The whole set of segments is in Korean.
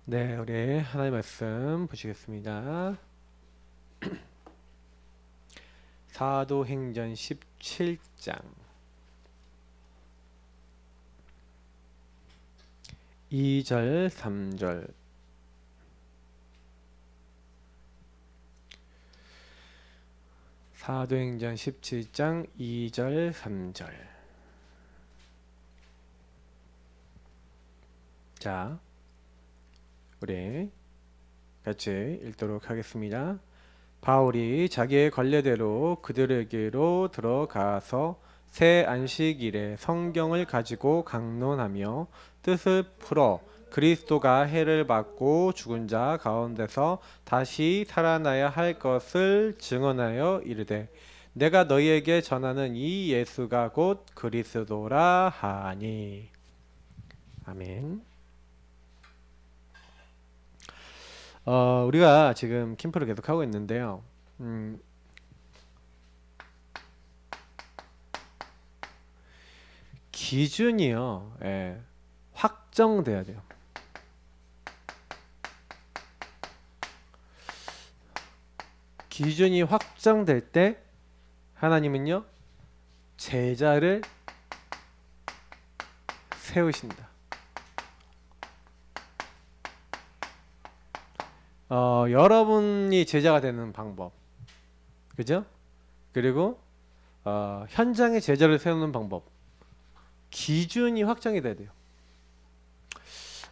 네, 우리 하나님 말씀 보시겠습니다. 사도행전 17장 2절 3절. 사도행전 17장 2절 3절. 자, 우리 같이 읽도록 하겠습니다. 바울이 자기의 관례대로 그들에게로 들어가서 새 안식일에 성경을 가지고 강론하며 뜻을 풀어 그리스도가 해를 받고 죽은 자 가운데서 다시 살아나야 할 것을 증언하여 이르되 내가 너희에게 전하는 이 예수가 곧 그리스도라 하니. 아멘. 우리가 지금 캠프를 계속 하고 있는데요. 기준이요, 확정돼야 돼요. 기준이 확정될 때 하나님은요, 제자를 세우신다. 여러분이 제자가 되는 방법, 그죠? 그리고 현장에 제자를 세우는 방법, 기준이 확정이 돼야 돼요.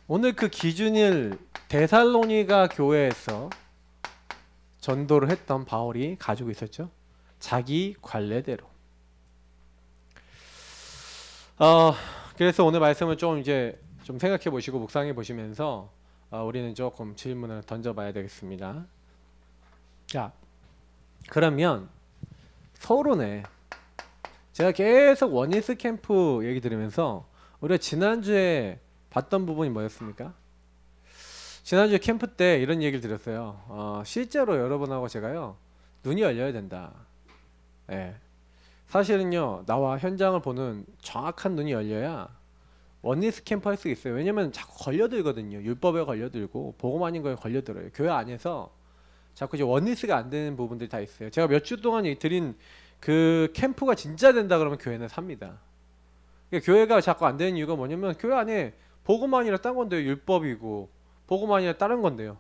오늘 그 기준을 데살로니가 교회에서 전도를 했던 바울이 가지고 있었죠. 자기 관례대로. 그래서 오늘 말씀을 좀 생각해 보시고 묵상해 보시면서 우리는 조금 질문을 던져봐야 되겠습니다. 자, 그러면 서론에 제가 계속 원니스 캠프 얘기 들으면서 우리가 지난주에 봤던 부분이 뭐였습니까? 지난주에 캠프 때 이런 얘기를 드렸어요. 실제로 여러분하고 제가요, 눈이 열려야 된다. 예. 사실은요, 나와 현장을 보는 정확한 눈이 열려야 원니스 캠프 할 수 있어요. 왜냐면 자꾸 걸려들거든요. 율법에 걸려들고 복음 아닌 거에 걸려들어요. 교회 안에서 자꾸 이제 원니스가 안 되는 부분들이 다 있어요. 제가 몇 주 동안 드린 그 캠프가 진짜 된다 그러면 교회는 삽니다. 그러니까 교회가 자꾸 안 되는 이유가 뭐냐면 교회 안에 복음 아니라 딴 건데요. 율법이고 복음 아니라 다른 건데요.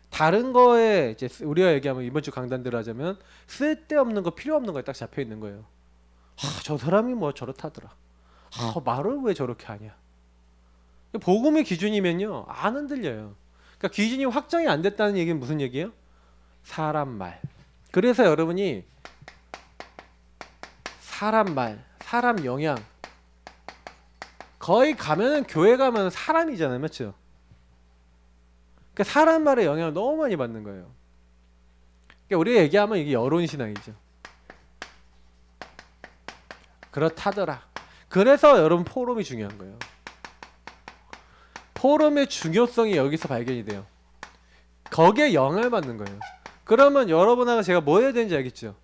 다른 거에 이제 우리가 얘기하면 이번 주 강단대로 하자면 쓸데없는 거 필요 없는 거에 딱 잡혀 있는 거예요. 저 사람이 뭐 저렇다더라. 말을 왜 저렇게 하냐. 복음의 기준이면요 안 흔들려요. 그러니까 기준이 확정이 안 됐다는 얘기는 무슨 얘기예요? 사람 말. 그래서 여러분이 사람 말, 사람 영향, 거의 가면은 교회 가면 사람이잖아요, 맞죠? 그러니까 사람 말의 영향을 너무 많이 받는 거예요. 그러니까 우리가 얘기하면 이게 여론 신앙이죠. 그렇다더라. 그래서 여러분 포럼이 중요한 거예요. 포럼의 중요성이 여기서 발견이 돼요. 거기에 영향을 받는 거예요. 그러면 여러분하고 제가 뭐 해야 되는지 알겠죠?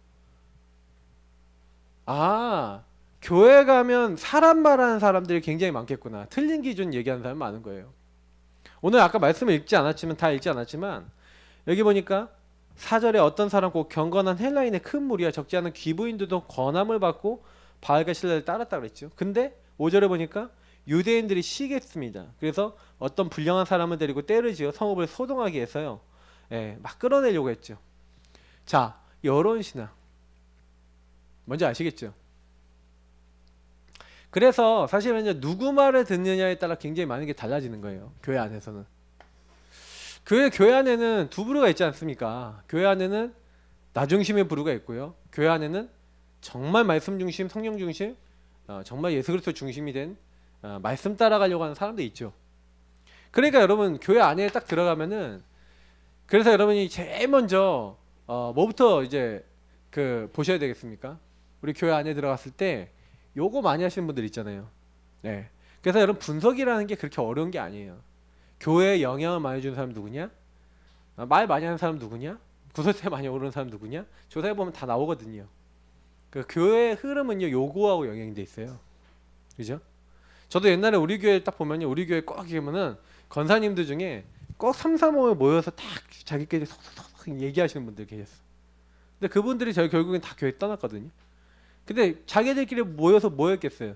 교회 가면 사람 말하는 사람들이 굉장히 많겠구나. 틀린 기준 얘기하는 사람 많은 거예요. 오늘 아까 말씀을 다 읽지 않았지만 여기 보니까 4절에 어떤 사람 꼭 경건한 헬라인의 큰 무리와 적지 않은 귀부인들도 권함을 받고 바알과 신라를 따랐다 그랬죠. 근데 5절에 보니까 유대인들이 시기했습니다. 그래서 어떤 불량한 사람을 데리고 때를 지어 성읍을 소동하게 해서요, 막 끌어내려고 했죠. 자, 여론 신앙 뭔지 아시겠죠? 그래서 사실은 이제 누구 말을 듣느냐에 따라 굉장히 많은 게 달라지는 거예요. 교회 안에서는. 교회 안에는 두 부류가 있지 않습니까? 교회 안에는 나 중심의 부류가 있고요. 교회 안에는 정말 말씀 중심, 성령 중심, 정말 예수 그리스도 중심이 된 말씀 따라가려고 하는 사람도 있죠. 그러니까 여러분 교회 안에 딱 들어가면은, 그래서 여러분이 제일 먼저 뭐부터 이제 보셔야 되겠습니까? 우리 교회 안에 들어갔을 때 요거 많이 하시는 분들 있잖아요. 네. 그래서 여러분 분석이라는 게 그렇게 어려운 게 아니에요. 교회에 영향을 많이 주는 사람 누구냐? 말 많이 하는 사람 누구냐? 구설수에 많이 오르는 사람 누구냐? 조사해보면 다 나오거든요. 그 교회의 흐름은요 요거하고 영향돼 있어요. 그죠? 저도 옛날에 우리 교회 딱 보면요, 우리 교회 꼭 보면은 권사님들 중에 꼭 3, 4, 5에 모여서 딱 자기끼리 속속속 얘기하시는 분들 계셨어. 근데 그분들이 저희 결국엔 다 교회 떠났거든요. 근데 자기들끼리 모여서 뭐 했겠어요?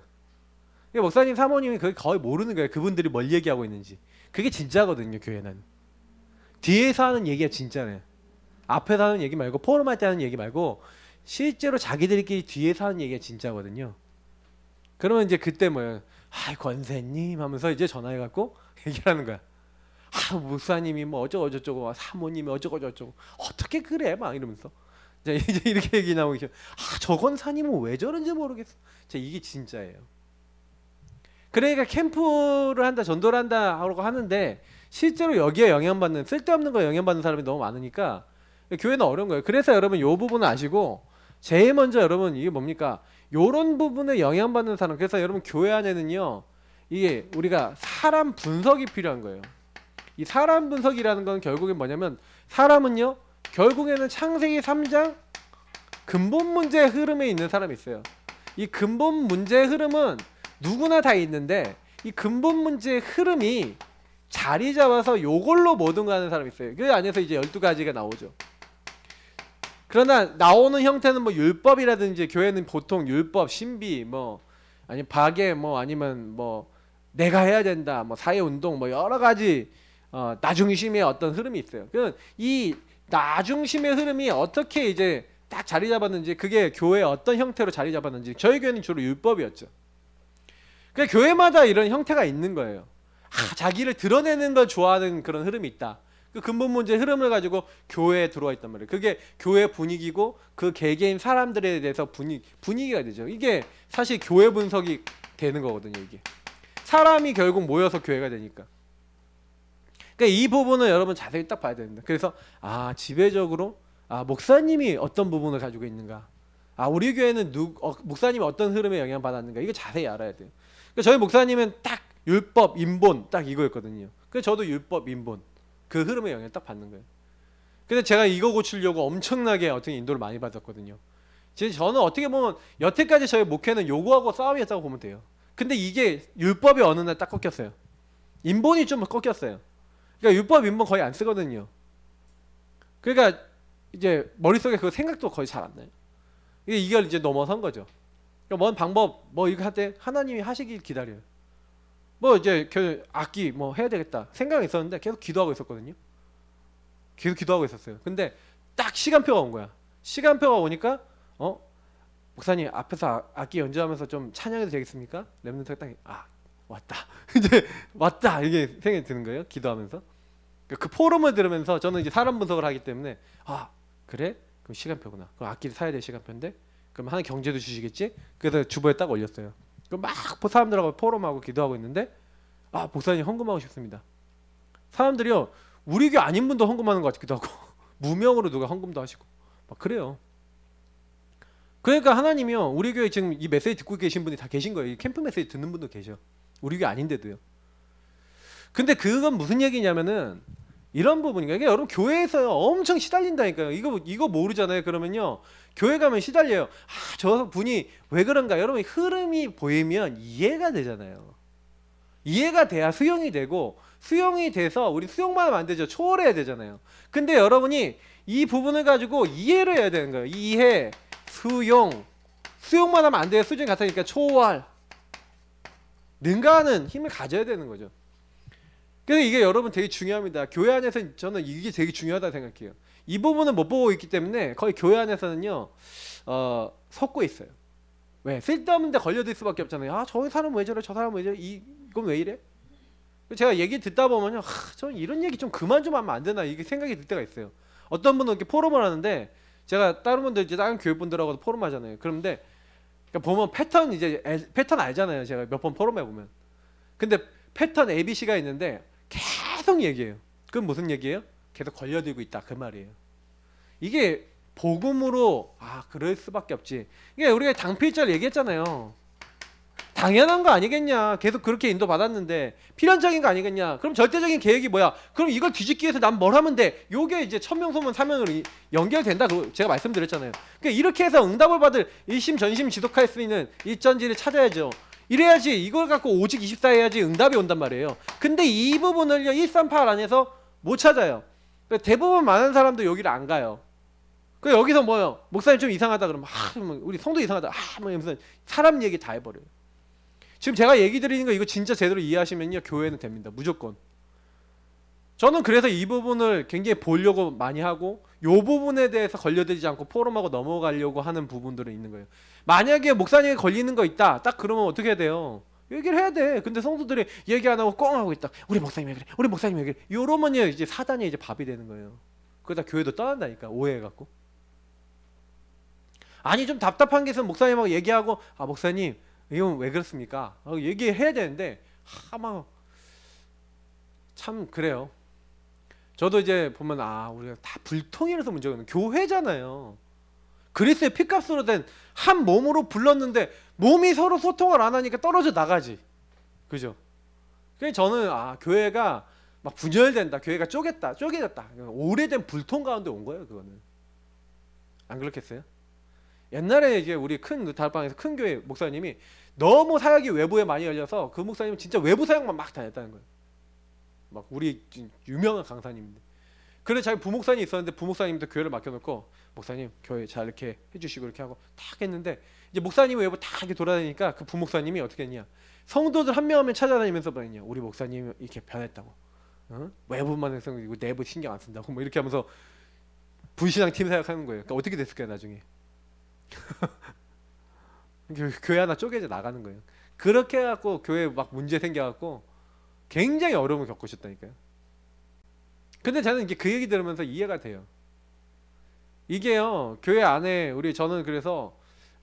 목사님, 사모님이 거의 모르는 거예요. 그분들이 뭘 얘기하고 있는지. 그게 진짜거든요, 교회는. 뒤에서 하는 얘기가 진짜네. 앞에서 하는 얘기 말고, 포럼할 때 하는 얘기 말고, 실제로 자기들끼리 뒤에서 하는 얘기가 진짜거든요. 그러면 이제 그때 뭐예요? 아, 권사님 하면서 이제 전화해갖고 얘기하는 거야. 아, 목사님이 뭐 어쩌고저쩌고, 사모님이 어쩌고저쩌고, 어떻게 그래? 막 이러면서. 이제 이렇게 얘기 나오고 계셔. 아, 저 권사님은 왜 저런지 모르겠어. 이게 진짜예요. 그러니까 캠프를 한다, 전도를 한다 하고 하는데 실제로 여기에 영향받는, 쓸데없는 거에 영향받는 사람이 너무 많으니까 교회는 어려운 거예요. 그래서 여러분 이 부분을 아시고, 제일 먼저 여러분 이게 뭡니까? 요런 부분에 영향받는 사람. 그래서 여러분 교회 안에는요, 이게 우리가 사람 분석이 필요한 거예요. 이 사람 분석이라는 건 결국엔 뭐냐면, 사람은요 결국에는 창세기 3장 근본 문제의 흐름에 있는 사람이 있어요. 이 근본 문제의 흐름은 누구나 다 있는데, 이 근본 문제의 흐름이 자리 잡아서 요걸로 모든 거 하는 사람이 있어요. 그 안에서 이제 12가지가 나오죠. 그러나 나오는 형태는 뭐 율법이라든지, 교회는 보통 율법, 신비, 뭐 아니 박애, 뭐 아니면 뭐 내가 해야 된다, 뭐 사회운동, 뭐 여러 가지 나중심의 어떤 흐름이 있어요. 이 나중심의 흐름이 어떻게 이제 딱 자리 잡았는지, 그게 교회의 어떤 형태로 자리 잡았는지. 저희 교회는 주로 율법이었죠. 그러니까 교회마다 이런 형태가 있는 거예요. 자기를 드러내는 걸 좋아하는 그런 흐름이 있다. 그 근본 문제의 흐름을 가지고 교회에 들어와 있단 말이에요. 그게 교회 분위기고, 그 개개인 사람들에 대해서 분위기가 되죠. 이게 사실 교회 분석이 되는 거거든요. 이게 사람이 결국 모여서 교회가 되니까. 그러니까 이 부분을 여러분 자세히 딱 봐야 됩니다. 그래서 지배적으로 목사님이 어떤 부분을 가지고 있는가, 우리 교회는 목사님이 어떤 흐름에 영향을 받았는가, 이거 자세히 알아야 돼요. 그러니까 저희 목사님은 딱 율법, 인본 딱 이거였거든요. 그래서 저도 율법, 인본 그 흐름에 영향을 딱 받는 거예요. 근데 제가 이거 고치려고 엄청나게 어떻게 인도를 많이 받았거든요. 저는 어떻게 보면 여태까지 저희 목회는 요거하고 싸움이었다고 보면 돼요. 근데 이게 율법이 어느 날 딱 꺾였어요. 인본이 좀 꺾였어요. 그러니까 율법, 인본 거의 안 쓰거든요. 그러니까 이제 머릿속에 그 생각도 거의 잘 안 나요. 이걸 이제 넘어선 거죠. 그러니까 뭔 방법 뭐 이거 할 때 하나님이 하시길 기다려요. 뭐 이제 악기 뭐 해야 되겠다 생각이 있었는데 계속 기도하고 있었거든요. 계속 기도하고 있었어요. 근데 딱 시간표가 온 거야. 시간표가 오니까 목사님 앞에서 악기 연주하면서 좀 찬양해도 되겠습니까? 랩런트가 딱 왔다. 이제 왔다 이게 생각이 드는 거예요. 기도하면서. 그 포럼을 들으면서 저는 이제 사람 분석을 하기 때문에 그래? 그럼 시간표구나. 그럼 악기를 사야 될 시간표인데, 그럼 하나 경제도 주시겠지? 그래서 주보에 딱 올렸어요. 그럼 막 사람들하고 포럼하고 기도하고 있는데, 목사님 헌금하고 싶습니다. 사람들이요, 우리 교회 아닌 분도 헌금하는 것 같기도 하고 무명으로 누가 헌금도 하시고 막 그래요. 그러니까 하나님이요, 우리 교회 지금 이 메시지 듣고 계신 분이 다 계신 거예요. 이 캠프 메시지 듣는 분도 계셔. 우리 교회 아닌데도요. 근데 그건 무슨 얘기냐면은 이런 부분인가요? 그러니까 여러분 교회에서 엄청 시달린다니까요. 이거 모르잖아요. 그러면요, 교회 가면 시달려요. 저 분이 왜 그런가? 여러분 흐름이 보이면 이해가 되잖아요. 이해가 돼야 수용이 되고, 수용이 돼서 우리 수용만 하면 안 되죠. 초월해야 되잖아요. 근데 여러분이 이 부분을 가지고 이해를 해야 되는 거예요. 이해, 수용만 하면 안 돼요. 수준이 같으니까 초월, 능가하는 힘을 가져야 되는 거죠. 그래서 이게 여러분 되게 중요합니다. 교회 안에서 저는 이게 되게 중요하다고 생각해요. 이 부분을 못 보고 있기 때문에 거의 교회 안에서는요 섞고 있어요. 왜? 쓸데없는 데 걸려들 수밖에 없잖아요. 저 사람 왜 저래, 저 사람 왜 저래, 이건 왜 이래? 제가 얘기 듣다 보면요, 저는 이런 얘기 좀 그만 좀 하면 안 되나, 이게 생각이 들 때가 있어요. 어떤 분은 이렇게 포럼을 하는데, 제가 다른 분들 이제 다른 교회 분들하고도 포럼 하잖아요. 그런데 그러니까 보면 패턴 알잖아요. 제가 몇 번 포럼해 보면. 근데 패턴 ABC가 있는데 계속 얘기해요. 그건 무슨 얘기예요? 계속 걸려들고 있다 그 말이에요. 이게 복음으로 그럴 수밖에 없지. 이게 우리가 당필절 얘기했잖아요. 당연한 거 아니겠냐. 계속 그렇게 인도받았는데 필연적인 거 아니겠냐. 그럼 절대적인 계획이 뭐야? 그럼 이걸 뒤집기 위해서 난 뭘 하면 돼? 요게 이제 천명소문 사명으로 연결된다. 그거 제가 말씀드렸잖아요. 그러니까 이렇게 해서 응답을 받을 일심 전심 지속할 수 있는 일전지를 찾아야죠. 이래야지 이걸 갖고 오직 24 해야지 응답이 온단 말이에요. 근데 이 부분을요 138 안에서 못 찾아요. 그러니까 대부분 많은 사람도 여기를 안 가요. 그 여기서 뭐요? 목사님 좀 이상하다 그러면 우리 성도 이상하다 뭐 이러면서 사람 얘기 다 해버려요. 지금 제가 얘기 드리는 거 이거 진짜 제대로 이해하시면요 교회는 됩니다. 무조건. 저는 그래서 이 부분을 굉장히 보려고 많이 하고 요 부분에 대해서 걸려들지 않고 포럼하고 넘어가려고 하는 부분들은 있는 거예요. 만약에 목사님이 걸리는 거 있다 딱 그러면 어떻게 해야 돼요? 얘기를 해야 돼. 근데 성도들이 얘기 안 하고 꽁 하고 있다. 우리 목사님 왜 그래? 우리 목사님 왜 그래? 요러면요 이제 사단이 이제 밥이 되는 거예요. 그러다 교회도 떠난다니까 오해해갖고. 아니 좀 답답한 게 있으면 목사님하고 얘기하고 목사님 이건 왜 그렇습니까? 얘기해야 되는데 참 그래요. 저도 이제 보면 우리가 다 불통이라서 문제가 있는 교회잖아요. 그리스의 피값으로 된 한 몸으로 불렀는데 몸이 서로 소통을 안 하니까 떨어져 나가지. 그죠? 그래서 저는 교회가 막 분열된다. 교회가 쪼개졌다. 오래된 불통 가운데 온 거예요, 그거는. 안 그렇겠어요? 옛날에 이제 우리 큰 다락방에서 큰 교회 목사님이 너무 사역이 외부에 많이 열려서 그 목사님은 진짜 외부 사역만 막 다녔다는 거예요. 막 우리 유명한 강사님인데. 그래서 자기 부목사님이 있었는데 부목사님도 교회를 맡겨놓고 목사님 교회 잘 이렇게 해주시고 이렇게 하고 딱 했는데 이제 목사님이 외부 다 이렇게 돌아다니니까 그 부목사님이 어떻게 했냐 성도들 한 명 한 명 찾아다니면서 뭐랬냐 우리 목사님이 이렇게 변했다고 외부만 해서 이거 내부 신경 안 쓴다고 뭐 이렇게 하면서 분신앙 팀 사역하는 거예요. 그러니까 어떻게 됐을까요 나중에? 교회 하나 쪼개져 나가는 거예요. 그렇게 해갖고 교회 막 문제 생겨갖고 굉장히 어려움을 겪으셨다니까요. 근데 저는 이게 그 얘기 들으면서 이해가 돼요. 이게요 교회 안에 저는 그래서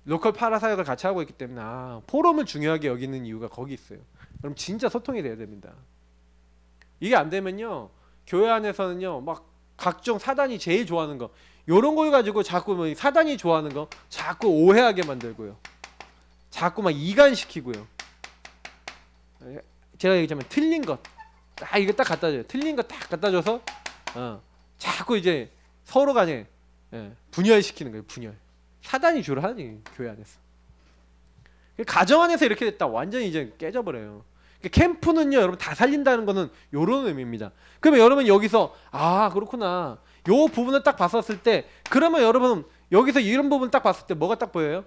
로컬 파라 사역을 같이 하고 있기 때문에 포럼을 중요하게 여기는 이유가 거기 있어요. 그럼 진짜 소통이 돼야 됩니다. 이게 안 되면요 교회 안에서는요 막 각종 사단이 제일 좋아하는 거 요런 걸 가지고 자꾸 뭐 사단이 좋아하는 거 자꾸 오해하게 만들고요. 자꾸 막 이간시키고요. 제가 얘기하자면 틀린 것 이거 딱 갖다 줘요. 틀린 거 딱 갖다 줘서 자꾸 이제 서로 간에 분열시키는 거예요. 분열. 사단이 주로 하니 교회 안에서. 가정 안에서 이렇게 됐다. 완전히 이제 깨져버려요. 캠프는요 여러분 다 살린다는 거는 요런 의미입니다. 그러면 여러분 여기서 그렇구나. 요 부분을 딱 봤었을 때 그러면 여러분 여기서 이런 부분 딱 봤을 때 뭐가 딱 보여요?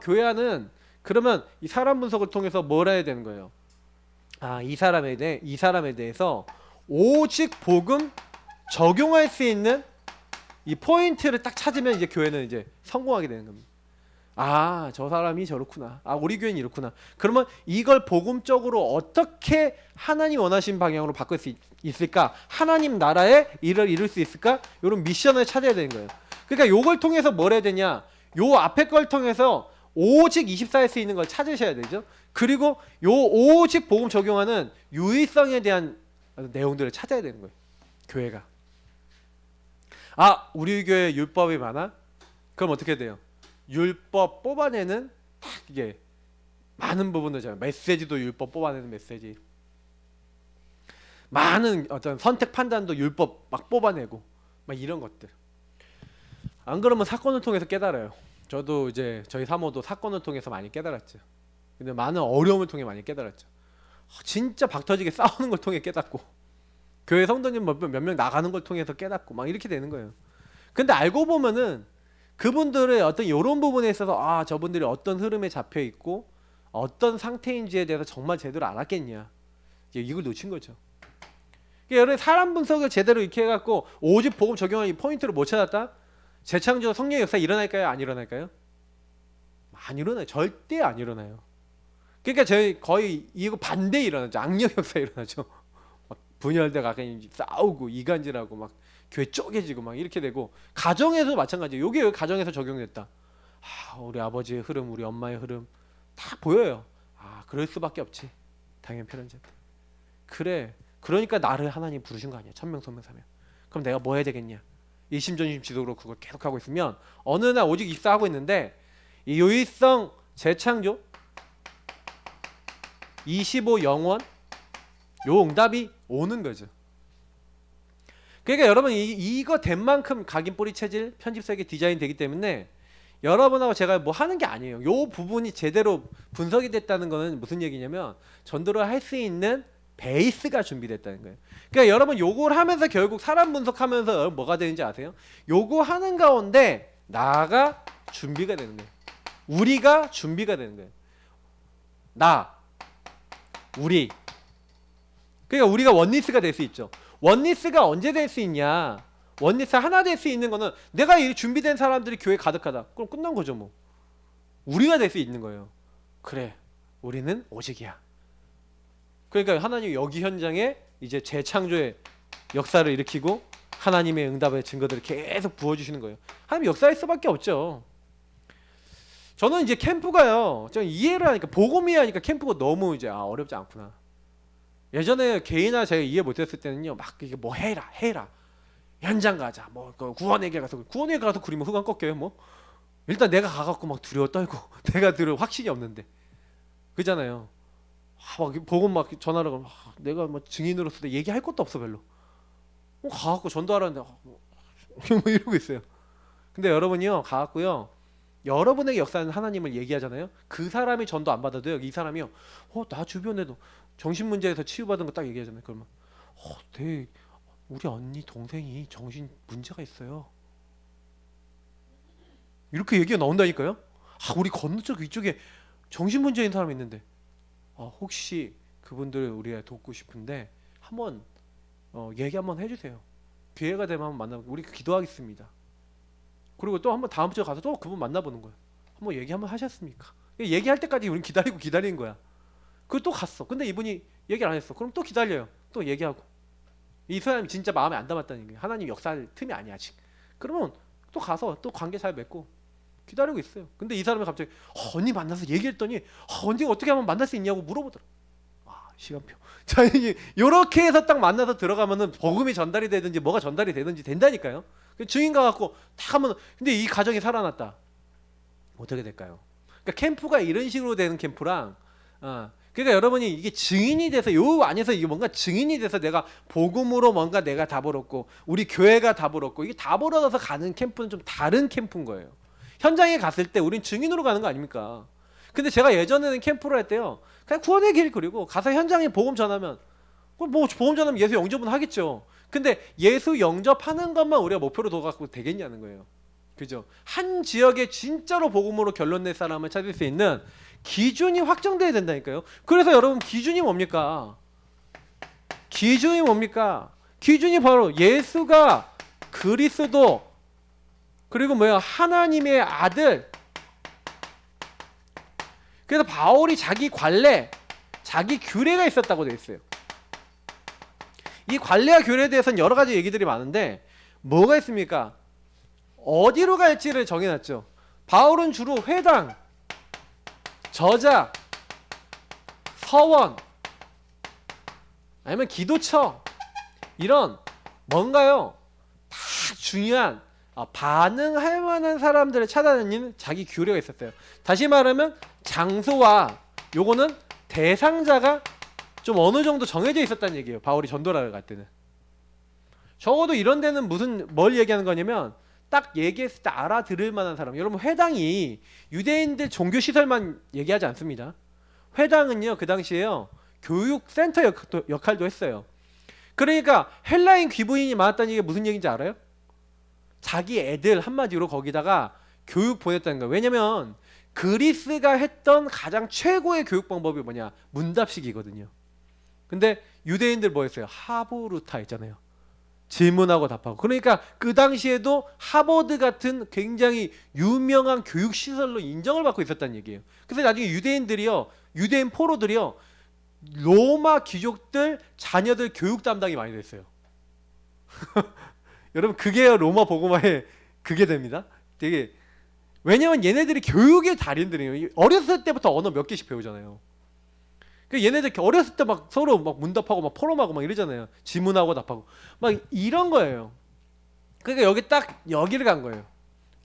교회 안은 그러면 이 사람 분석을 통해서 뭘 해야 되는 거예요? 이 사람에 대해서 오직 복음 적용할 수 있는 이 포인트를 딱 찾으면 이제 교회는 이제 성공하게 되는 겁니다. 저 사람이 저렇구나. 우리 교회는 이렇구나. 그러면 이걸 복음적으로 어떻게 하나님 원하신 방향으로 바꿀 수 있을까? 하나님 나라의 일을 이룰 수 있을까? 이런 미션을 찾아야 되는 거예요. 그러니까 요걸 통해서 뭘 해야 되냐? 요 앞에 걸 통해서 오직 24에 수 있는 걸 찾으셔야 되죠. 그리고 요 오직 복음 적용하는 유의성에 대한 내용들을 찾아야 되는 거예요. 교회가. 우리 교회 율법이 많아? 그럼 어떻게 돼요? 율법 뽑아내는 딱 이게 많은 부분들잖아요. 메시지도 율법 뽑아내는 메시지. 많은 어떤 선택 판단도 율법 막 뽑아내고 막 이런 것들. 안 그러면 사건을 통해서 깨달아요. 저도 이제 저희 사모도 사건을 통해서 많이 깨달았죠. 근데 많은 어려움을 통해 많이 깨달았죠. 진짜 박터지게 싸우는 걸 통해 깨닫고 교회 성도님 몇 명 나가는 걸 통해서 깨닫고 막 이렇게 되는 거예요. 근데 알고 보면은 그분들의 어떤 이런 부분에 있어서 저분들이 어떤 흐름에 잡혀 있고 어떤 상태인지에 대해서 정말 제대로 알았겠냐 이걸 놓친 거죠. 그러니까 여러분 사람 분석을 제대로 이렇게 해갖고 오직 복음 적용하는 이 포인트를 못 찾았다? 재창조 성령 역사 일어날까요? 안 일어날까요? 안 일어나요. 절대 안 일어나요. 그러니까 저희 거의 이거 반대 일어나죠. 악력 역사 일어나죠. 막 분열되가 싸우고 이간질하고 막 교회 쪼개지고 막 이렇게 되고 가정에서 마찬가지예요. 요게 가정에서 적용됐다. 우리 아버지의 흐름, 우리 엄마의 흐름 다 보여요. 그럴 수밖에 없지. 당연 편한자. 그래. 그러니까 나를 하나님 부르신 거 아니야. 천명소명사명. 그럼 내가 뭐 해야 되겠냐? 일심전심 지속으로 그걸 계속하고 있으면 어느 날 오직 입사하고 있는데 이 유의성 재창조 25 영원 요 응답이 오는 거죠. 그러니까 여러분 이거 된 만큼 각인 뿌리 체질 편집석에 디자인 되기 때문에 여러분하고 제가 뭐 하는 게 아니에요. 요 부분이 제대로 분석이 됐다는 거는 무슨 얘기냐면 전도를 할 수 있는 베이스가 준비됐다는 거예요. 그러니까 여러분 요걸 하면서 결국 사람 분석하면서 여러분 뭐가 되는지 아세요? 요거 하는 가운데 나가 준비가 되는 거예요. 우리가 준비가 되는 거예요. 나, 우리. 그러니까 우리가 원리스가 될 수 있죠. 원리스가 언제 될 수 있냐? 원리스 하나 될 수 있는 거는 내가 이 준비된 사람들이 교회 가득하다. 그럼 끝난 거죠 뭐. 우리가 될 수 있는 거예요. 그래, 우리는 오직이야. 그러니까 하나님 여기 현장에 이제 재창조의 역사를 일으키고 하나님의 응답의 증거들을 계속 부어주시는 거예요. 하나님 역사할 수밖에 없죠. 저는 이제 캠프가요, 저 이해를 하니까 복음이 하니까 캠프가 너무 이제 어렵지 않구나. 예전에 개인화 제가 이해 못했을 때는요, 막 이게 뭐 해라 현장 가자, 뭐 구원회계 가서 그리면 흑암 꺾여요 뭐. 일단 내가 가갖고 막 두려워 떨고 내가 확신이 없는데 그잖아요. 막 복음 막 전화를 하면 내가 뭐 증인으로서 얘기할 것도 없어 별로. 가갖고 전도하라는데 뭐 이러고 있어요. 근데 여러분이요 가갖고요 여러분에게 역사하는 하나님을 얘기하잖아요. 그 사람이 전도 안 받아도요 이 사람이요 나 주변에도 정신문제에서 치유받은 거 딱 얘기하잖아요. 그러면 우리 언니 동생이 정신 문제가 있어요. 이렇게 얘기가 나온다니까요. 우리 건너쪽 위쪽에 정신 문제인 사람이 있는데 혹시 그분들 우리가 돕고 싶은데 한번 얘기 한번 해주세요. 기회가 되면 한번 만나보고 우리 기도하겠습니다. 그리고 또 한번 다음 주에 가서 또 그분 만나보는 거야. 한번 얘기 한번 하셨습니까? 얘기할 때까지 우린 기다리는 거야. 그리고 또 갔어. 근데 이분이 얘기를 안 했어. 그럼 또 기다려요. 또 얘기하고. 이 사람이 진짜 마음에 안 담았다는 거예요. 하나님 역사할 틈이 아니야 아직. 그러면 또 가서 또 관계 잘 맺고 기다리고 있어요. 근데 이 사람이 갑자기 언니 만나서 얘기했더니 언니가 어떻게 하면 만날 수 있냐고 물어보더라. 시간표. 자, 이렇게 해서 딱 만나서 들어가면은 복음이 전달이 되든지 뭐가 전달이 되든지 된다니까요. 증인 가갖고 딱 하면 근데 이 가정이 살아났다. 어떻게 될까요? 그러니까 캠프가 이런 식으로 되는 캠프랑 그러니까 여러분이 이게 증인이 돼서 요 안에서 이게 뭔가 증인이 돼서 내가 복음으로 뭔가 내가 답을 얻고 우리 교회가 답을 얻고 이게 답을 얻어서 가는 캠프는 좀 다른 캠프인 거예요. 현장에 갔을 때 우린 증인으로 가는 거 아닙니까? 근데 제가 예전에는 캠프를 할 때요 그냥 구원의 길 그리고 가서 현장에 복음 전하면 뭐 복음 전하면 예수 영접은 하겠죠. 근데 예수 영접하는 것만 우리가 목표로 둬갖고 되겠냐는 거예요. 그죠? 한 지역에 진짜로 복음으로 결론 낼 사람을 찾을 수 있는 기준이 확정돼야 된다니까요. 그래서 여러분 기준이 뭡니까? 기준이 뭡니까? 기준이 바로 예수가 그리스도 그리고 하나님의 아들. 그래서 바울이 자기 관례, 자기 규례가 있었다고 되어 있어요. 이 관례와 규례에 대해서는 여러 가지 얘기들이 많은데 뭐가 있습니까? 어디로 갈지를 정해놨죠. 바울은 주로 회당, 저자, 서원, 아니면 기도처 이런 뭔가요? 다 중요한 반응할 만한 사람들을 찾아다니는 자기 규례가 있었어요. 다시 말하면 장소와 요거는 대상자가 좀 어느 정도 정해져 있었다는 얘기예요. 바울이 전도를 갈 때는. 적어도 이런 데는 뭘 얘기하는 거냐면 딱 얘기했을 때 알아들을 만한 사람. 여러분 회당이 유대인들 종교시설만 얘기하지 않습니다. 회당은요 그 당시에요 교육센터 역할도 했어요. 그러니까 헬라인 귀부인이 많았다는 얘기가 무슨 얘기인지 알아요? 자기 애들 한마디로 거기다가 교육 보냈다는 거예요. 왜냐면 그리스가 했던 가장 최고의 교육 방법이 뭐냐? 문답식이거든요. 근데 유대인들 뭐 했어요? 하보루타 있잖아요. 질문하고 답하고. 그러니까 그 당시에도 하버드 같은 굉장히 유명한 교육시설로 인정을 받고 있었다는 얘기예요. 그래서 나중에 유대인 포로들이요 로마 귀족들 자녀들 교육 담당이 많이 됐어요. 여러분 그게 로마 복음화의 그게 됩니다. 되게 왜냐면 얘네들이 교육의 달인들이에요. 어렸을 때부터 언어 몇 개씩 배우잖아요. 그 얘네들 어렸을 때 막 서로 막 문답하고 막 포럼하고 막 이러잖아요. 질문하고 답하고 막 이런 거예요. 그러니까 여기를 간 거예요.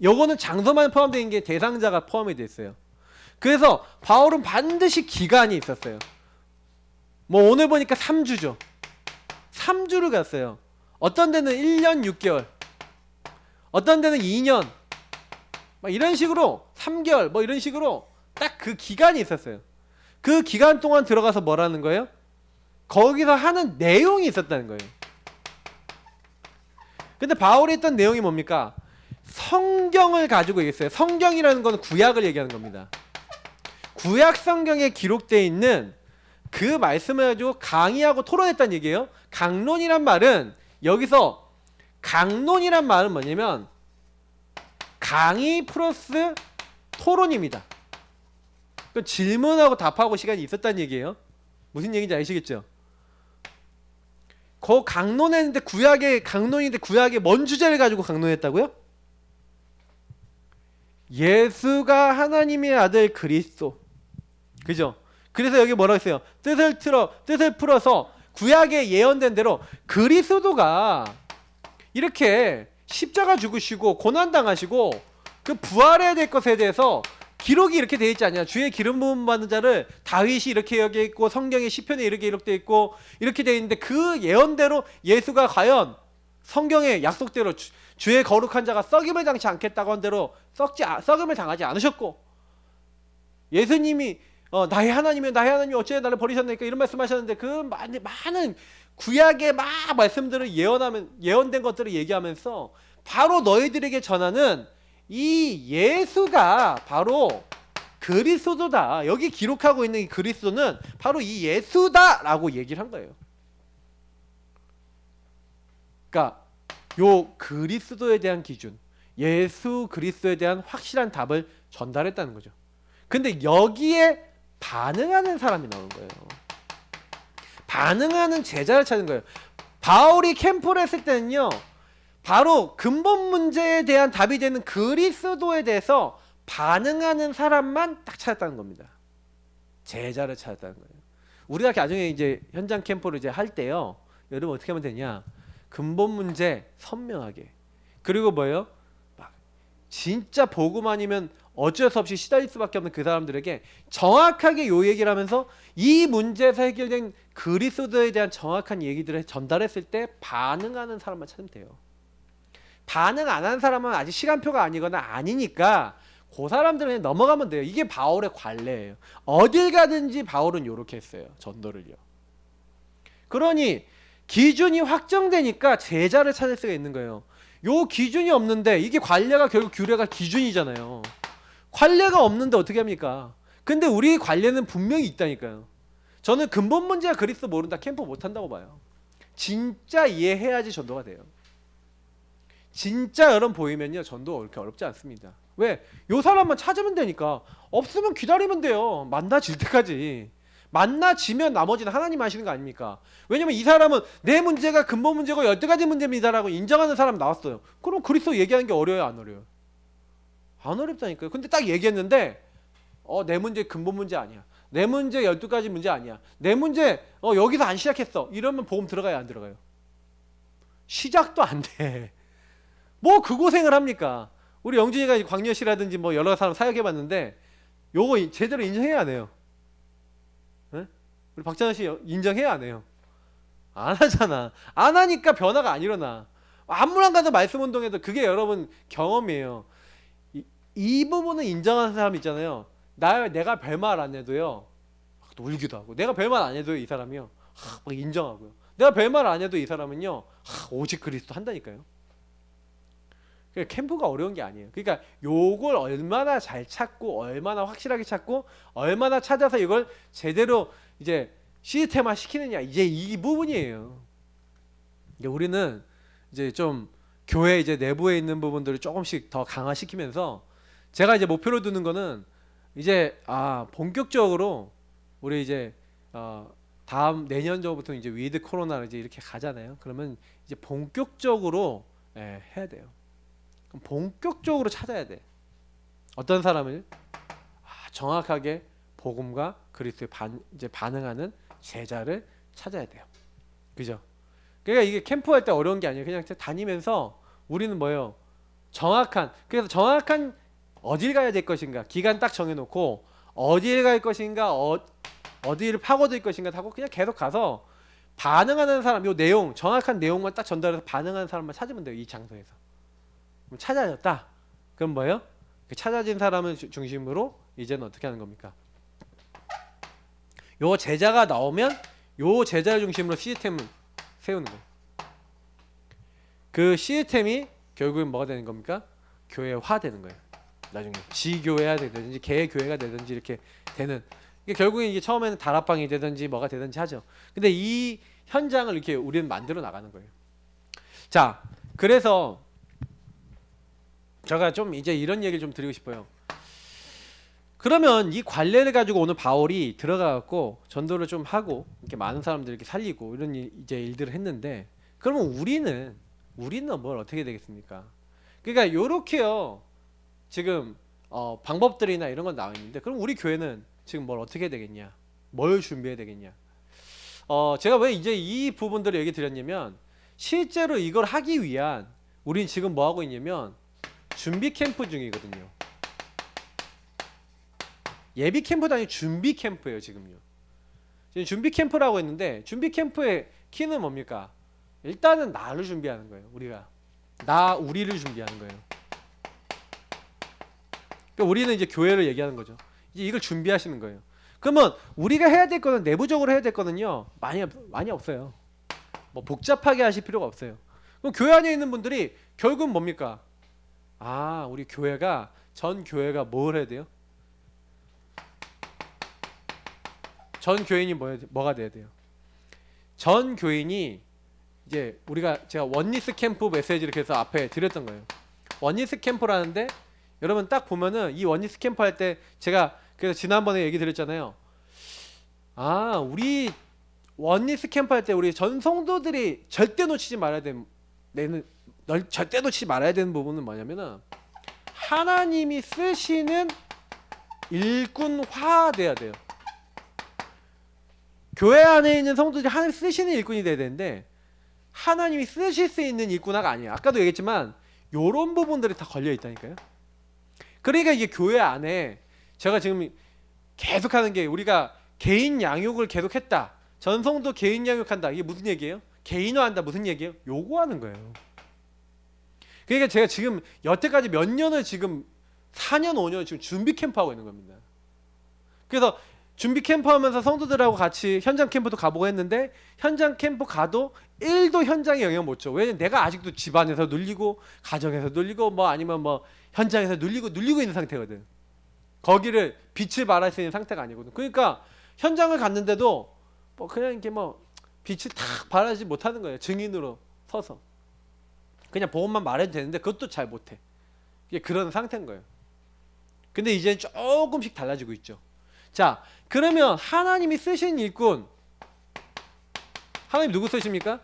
요거는 장소만 포함된 게 대상자가 포함이 됐어요. 그래서 바울은 반드시 기간이 있었어요. 뭐 오늘 보니까 3주죠. 3주를 갔어요. 어떤 데는 1년 6개월, 어떤 데는 2년, 막 이런 식으로 3개월 뭐 이런 식으로 딱 그 기간이 있었어요. 그 기간 동안 들어가서 뭐라는 거예요? 거기서 하는 내용이 있었다는 거예요. 근데 바울이 했던 내용이 뭡니까? 성경을 가지고 얘기했어요. 성경이라는 건 구약을 얘기하는 겁니다. 구약 성경에 기록되어 있는 그 말씀을 가지고 강의하고 토론했다는 얘기예요. 강론이란 말은 여기서 강론이란 말은 뭐냐면 강의 플러스 토론입니다. 그 질문하고 답하고 시간이 있었다는 얘기예요. 무슨 얘기인지 아시겠죠? 그 강론했는데 구약의 강론인데 구약의 뭔 주제를 가지고 강론했다고요? 예수가 하나님의 아들 그리스도. 그죠? 그래서 여기 뭐라고 했어요? 뜻을 풀어서 구약에 예언된 대로 그리스도가 이렇게 십자가 죽으시고 고난당하시고 그 부활해야 될 것에 대해서 기록이 이렇게 되어 있지 않냐. 주의 기름 부음 받는 자를 다윗이 이렇게 여기 있고 성경의 시편에 이렇게 기록되어 있고 이렇게 되어 있는데 그 예언대로 예수가 과연 성경의 약속대로 주의 거룩한 자가 썩임을 당치 않겠다고 한 대로 썩임을 당하지 않으셨고 예수님이 나의 하나님이 어찌 나를 버리셨나니까 이런 말씀하셨는데 그 많은 구약의 막 말씀들을 예언된 것들을 얘기하면서 바로 너희들에게 전하는 이 예수가 바로 그리스도다. 여기 기록하고 있는 이 그리스도는 바로 이 예수다라고 얘기를 한 거예요. 그러니까 요 그리스도에 대한 기준, 예수 그리스도에 대한 확실한 답을 전달했다는 거죠. 근데 여기에 반응하는 사람이 나오는 거예요. 반응하는 제자를 찾은 거예요. 바울이 캠프를 했을 때는요, 바로 근본 문제에 대한 답이 되는 그리스도에 대해서 반응하는 사람만 딱 찾았다는 겁니다. 제자를 찾았다는 거예요. 우리가 나중에 이제 현장 캠프를 이제 할 때요, 여러분 어떻게 하면 되냐? 근본 문제 선명하게. 그리고 뭐예요? 막 진짜 복음 아니면 어쩔 수 없이 시달릴 수밖에 없는 그 사람들에게 정확하게 요 얘기를 하면서 이 문제에서 해결된 그리스도에 대한 정확한 얘기들을 전달했을 때 반응하는 사람만 찾으면 돼요. 반응 안 하는 사람은 아직 시간표가 아니거나 아니니까 그 사람들은 그냥 넘어가면 돼요. 이게 바울의 관례예요. 어딜 가든지 바울은 이렇게 했어요. 전도를요. 그러니 기준이 확정되니까 제자를 찾을 수가 있는 거예요. 요 기준이 없는데 이게 관례가 결국 규례가 기준이잖아요. 관례가 없는데 어떻게 합니까? 근데 우리 관례는 분명히 있다니까요. 저는 근본 문제가 그리스도 모른다 캠프 못한다고 봐요. 진짜 이해해야지 전도가 돼요. 진짜 여러분 보이면요 전도 그렇게 어렵지 않습니다. 왜? 요 사람만 찾으면 되니까. 없으면 기다리면 돼요. 만나질 때까지. 만나지면 나머지는 하나님 하시는 거 아닙니까? 왜냐면 이 사람은 내 문제가 근본 문제고 12가지 문제입니다라고 인정하는 사람 나왔어요. 그럼 그리스도 얘기하는 게 어려워요 안 어려워요? 안 어렵다니까요. 근데 딱 얘기했는데 내 문제 근본 문제 아니야. 내 문제 12가지 문제 아니야. 내 문제 여기서 안 시작했어. 이러면 복음 들어가요 안 들어가요? 시작도 안 돼. 뭐 그 고생을 합니까? 우리 영준이가 광녀시라든지 뭐 여러 사람 사역해봤는데 요거 제대로 인정해야 안 해요? 네? 우리 박찬호 씨 인정해야 안 해요? 안 하잖아. 안 하니까 변화가 안 일어나. 안무랑 가서 말씀 운동해도 그게 여러분 경험이에요. 이 부분은 인정하는 사람 있잖아요. 내가 별말 안 해도요 막 울기도 하고, 내가 별말 안 해도 이 사람이요 막 인정하고요. 내가 별말 안 해도 이 사람은요 오직 그리스도 한다니까요. 그러니까 캠프가 어려운 게 아니에요. 그러니까 요걸 얼마나 잘 찾고 얼마나 확실하게 찾고 얼마나 찾아서 이걸 제대로 이제 시스템화 시키느냐, 이제 이 부분이에요. 그러니까 우리는 이제 좀 교회 이제 내부에 있는 부분들을 조금씩 더 강화시키면서 제가 이제 목표로 두는 거는 이제 본격적으로 우리 이제 다음 내년 정도부터 이제 위드 코로나를 이제 이렇게 가잖아요. 그러면 이제 본격적으로 해야 돼요. 그럼 본격적으로 찾아야 돼. 어떤 사람을 정확하게 복음과 그리스도에 이제 반응하는 제자를 찾아야 돼요. 그죠? 그러니까 이게 캠프할 때 어려운 게 아니에요. 그냥 다니면서 우리는 뭐예요? 그래서 정확한 어딜 가야 될 것인가 기간 딱 정해놓고 어디에 갈 것인가 어디를 파고들 것인가 하고 그냥 계속 가서 반응하는 사람, 요 내용 정확한 내용만 딱 전달해서 반응하는 사람만 찾으면 돼요. 이 장소에서. 그럼 찾아졌다. 그럼 뭐예요? 찾아진 사람을 중심으로 이제는 어떻게 하는 겁니까? 요 제자가 나오면 요 제자를 중심으로 시스템을 세우는 거예요. 그 시스템이 결국은 뭐가 되는 겁니까? 교회화 되는 거예요. 나중에 지교회가 되든지 개교회가 되든지 이렇게 되는, 이게 결국엔 이게 처음에는 다락방이 되든지 뭐가 되든지 하죠. 근데 이 현장을 이렇게 우리는 만들어 나가는 거예요. 자, 그래서 제가 좀 이제 이런 얘기를 좀 드리고 싶어요. 그러면 이 관례를 가지고 오늘 바울이 들어가갖고 전도를 좀 하고 이렇게 많은 사람들 이렇게 살리고 이런 이제 일들을 했는데, 그러면 우리는 뭘 어떻게 되겠습니까? 그러니까 요렇게요. 지금 방법들이나 이런 건 나와 있는데, 그럼 우리 교회는 지금 뭘 어떻게 되겠냐? 뭘 준비해야 되겠냐? 제가 왜 이제 이 부분들을 얘기 드렸냐면, 실제로 이걸 하기 위한 우린 지금 뭐 하고 있냐면 준비 캠프 중이거든요. 예비 캠프도 아니고 준비 캠프예요, 지금요. 지금 준비 캠프라고 했는데, 준비 캠프의 키는 뭡니까? 일단은 나를 준비하는 거예요. 우리를 준비하는 거예요. 그러니까 우리는 이제 교회를 얘기하는 거죠. 이제 이걸 준비하시는 거예요. 그러면 우리가 해야 될 거는, 내부적으로 해야 될 거는요, 많이 없어요. 뭐 복잡하게 하실 필요가 없어요. 그럼 교회 안에 있는 분들이 결국은 뭡니까? 우리 교회가, 전 교회가 뭘 해야 돼요? 전 교인이 뭐가 돼야 돼요? 전 교인이 이제 제가 원리스 캠프 메시지 이렇게 해서 앞에 드렸던 거예요. 원리스 캠프라는데, 여러분 딱 보면은 이 원리스 캠프 할 때 제가 그래서 지난번에 얘기 드렸잖아요. 우리 원리스 캠프 할 때 우리 전 성도들이 절대 놓치지 말아야 되는 부분은 뭐냐면은, 하나님이 쓰시는 일꾼화 돼야 돼요. 교회 안에 있는 성도들이 하나님 쓰시는 일꾼이 돼야 되는데, 하나님이 쓰실 수 있는 일꾼화가 아니에요. 아까도 얘기했지만 요런 부분들이 다 걸려 있다니까요. 그러니까 이게 교회 안에 제가 지금 계속 하는 게, 우리가 개인 양육을 계속했다, 전성도 개인 양육한다, 이게 무슨 얘기예요? 개인화한다, 무슨 얘기예요? 요거 하는 거예요. 그러니까 제가 지금 여태까지 몇 년을 지금 4년 5년 지금 준비 캠프 하고 있는 겁니다. 그래서 준비 캠프 하면서 성도들하고 같이 현장 캠프도 가보고 했는데, 현장 캠프 가도 1도 현장에 영향 못 줘. 왜냐면 내가 아직도 집안에서 눌리고 가정에서 눌리고 뭐 아니면 뭐 현장에서 눌리고 있는 상태거든. 거기를 빛을 발할 수 있는 상태가 아니거든. 그러니까 현장을 갔는데도 뭐 그냥 이렇게 뭐 빛을 탁 발하지 못하는 거예요. 증인으로 서서 그냥 복음만 말해도 되는데 그것도 잘 못해. 이게 그런 상태인 거예요. 근데 이제는 조금씩 달라지고 있죠. 자, 그러면 하나님이 쓰신 일꾼, 하나님 누구 쓰십니까?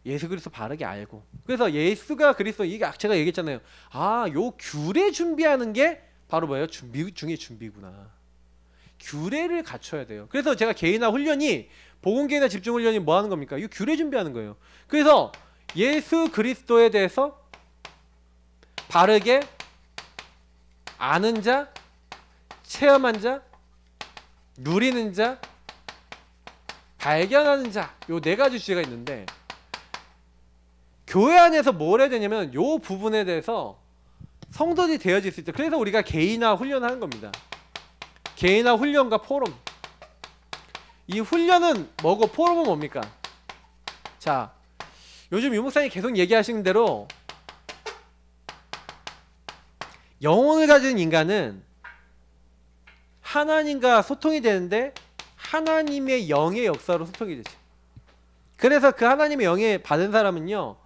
예수 그리스도 바르게 알고. 그래서 예수가 그리스도, 이게 제가 얘기했잖아요. 요 규례 준비하는 게 바로 뭐예요? 준비 중에 준비구나. 규례를 갖춰야 돼요. 그래서 제가 개인화 훈련이, 복음개인화 집중 훈련이 뭐 하는 겁니까? 이 규례 준비하는 거예요. 그래서 예수 그리스도에 대해서 바르게 아는 자, 체험한 자, 누리는 자, 발견하는 자, 요 4가지 주제가 있는데, 교회 안에서 뭘 해야 되냐면 요 부분에 대해서 성도들이 되어질 수 있다. 그래서 우리가 개인화 훈련을 하는 겁니다. 개인화 훈련과 포럼. 이 훈련은 뭐고 포럼은 뭡니까? 자, 요즘 유목사님이 계속 얘기하시는 대로 영혼을 가진 인간은 하나님과 소통이 되는데, 하나님의 영의 역사로 소통이 되죠. 그래서 그 하나님의 영에 받은 사람은요,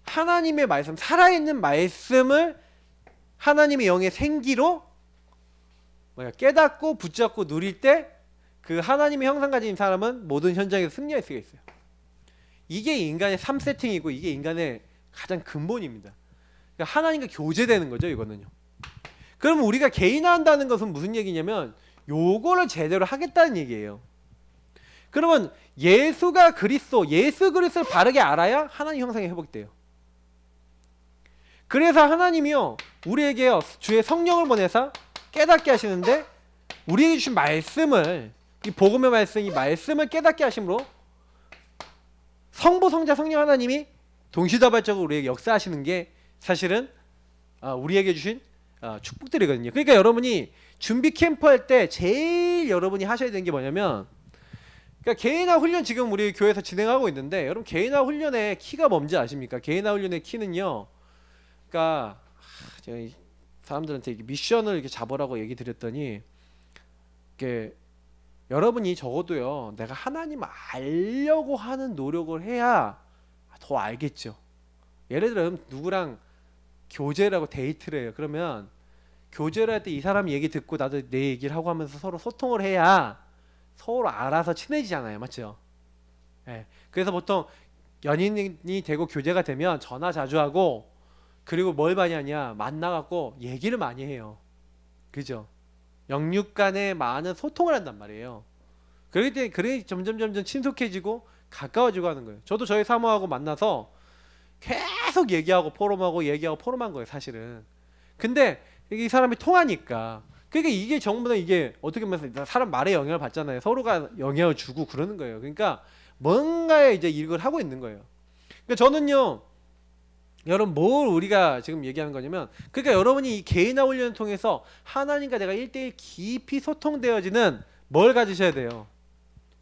하나님의 말씀, 살아있는 말씀을 하나님의 영의 생기로 깨닫고 붙잡고 누릴 때, 그 하나님의 형상 가진 사람은 모든 현장에서 승리할 수가 있어요. 이게 인간의 3세팅이고 이게 인간의 가장 근본입니다. 그러니까 하나님과 교제되는 거죠, 이거는요. 그러면 우리가 개인화한다는 것은 무슨 얘기냐면 요거를 제대로 하겠다는 얘기예요. 그러면 예수 그리스도를 바르게 알아야 하나님 형상이 회복돼요. 그래서 하나님이요, 우리에게요 주의 성령을 보내서 깨닫게 하시는데, 우리에게 주신 말씀을, 이 복음의 말씀, 이 말씀을 깨닫게 하심으로 성부, 성자, 성령 하나님이 동시다발적으로 우리에게 역사하시는 게 사실은 우리에게 주신 축복들이거든요. 그러니까 여러분이 준비 캠프 할 때 제일 여러분이 하셔야 되는 게 뭐냐면, 그러니까 개인화 훈련 지금 우리 교회에서 진행하고 있는데, 여러분 개인화 훈련의 키가 뭔지 아십니까? 개인화 훈련의 키는요, 그러니까 제가 사람들한테 이렇게 미션을 이렇게 잡으라고 얘기 드렸더니, 이게 여러분이 적어도요, 내가 하나님 알려고 하는 노력을 해야 더 알겠죠. 예를 들어 누구랑 교제라고 데이트를 해요. 그러면 교제를 할 때 이 사람 얘기 듣고 나도 내 얘기를 하고 하면서 서로 소통을 해야 서로 알아서 친해지잖아요. 맞죠? 예. 그래서 보통 연인이 되고 교제가 되면 전화 자주 하고, 그리고 뭘 많이 하냐, 만나갖고 얘기를 많이 해요. 그죠? 영육 간에 많은 소통을 한단 말이에요. 그럴 때 그래 점점 친숙해지고 가까워지고 하는 거예요. 저도 저희 사모하고 만나서 계속 얘기하고 포럼한 거예요, 사실은. 근데 이 사람이 통하니까, 그러니까 이게 전부 다 이게 어떻게 보면 사람 말에 영향을 받잖아요. 서로가 영향을 주고 그러는 거예요. 그러니까 뭔가에 이제 이걸 하고 있는 거예요. 그러니까 저는요, 여러분 뭘 우리가 지금 얘기하는 거냐면, 그러니까 여러분이 이 개인화 훈련을 통해서 하나님과 내가 1대1 깊이 소통되어지는 뭘 가지셔야 돼요?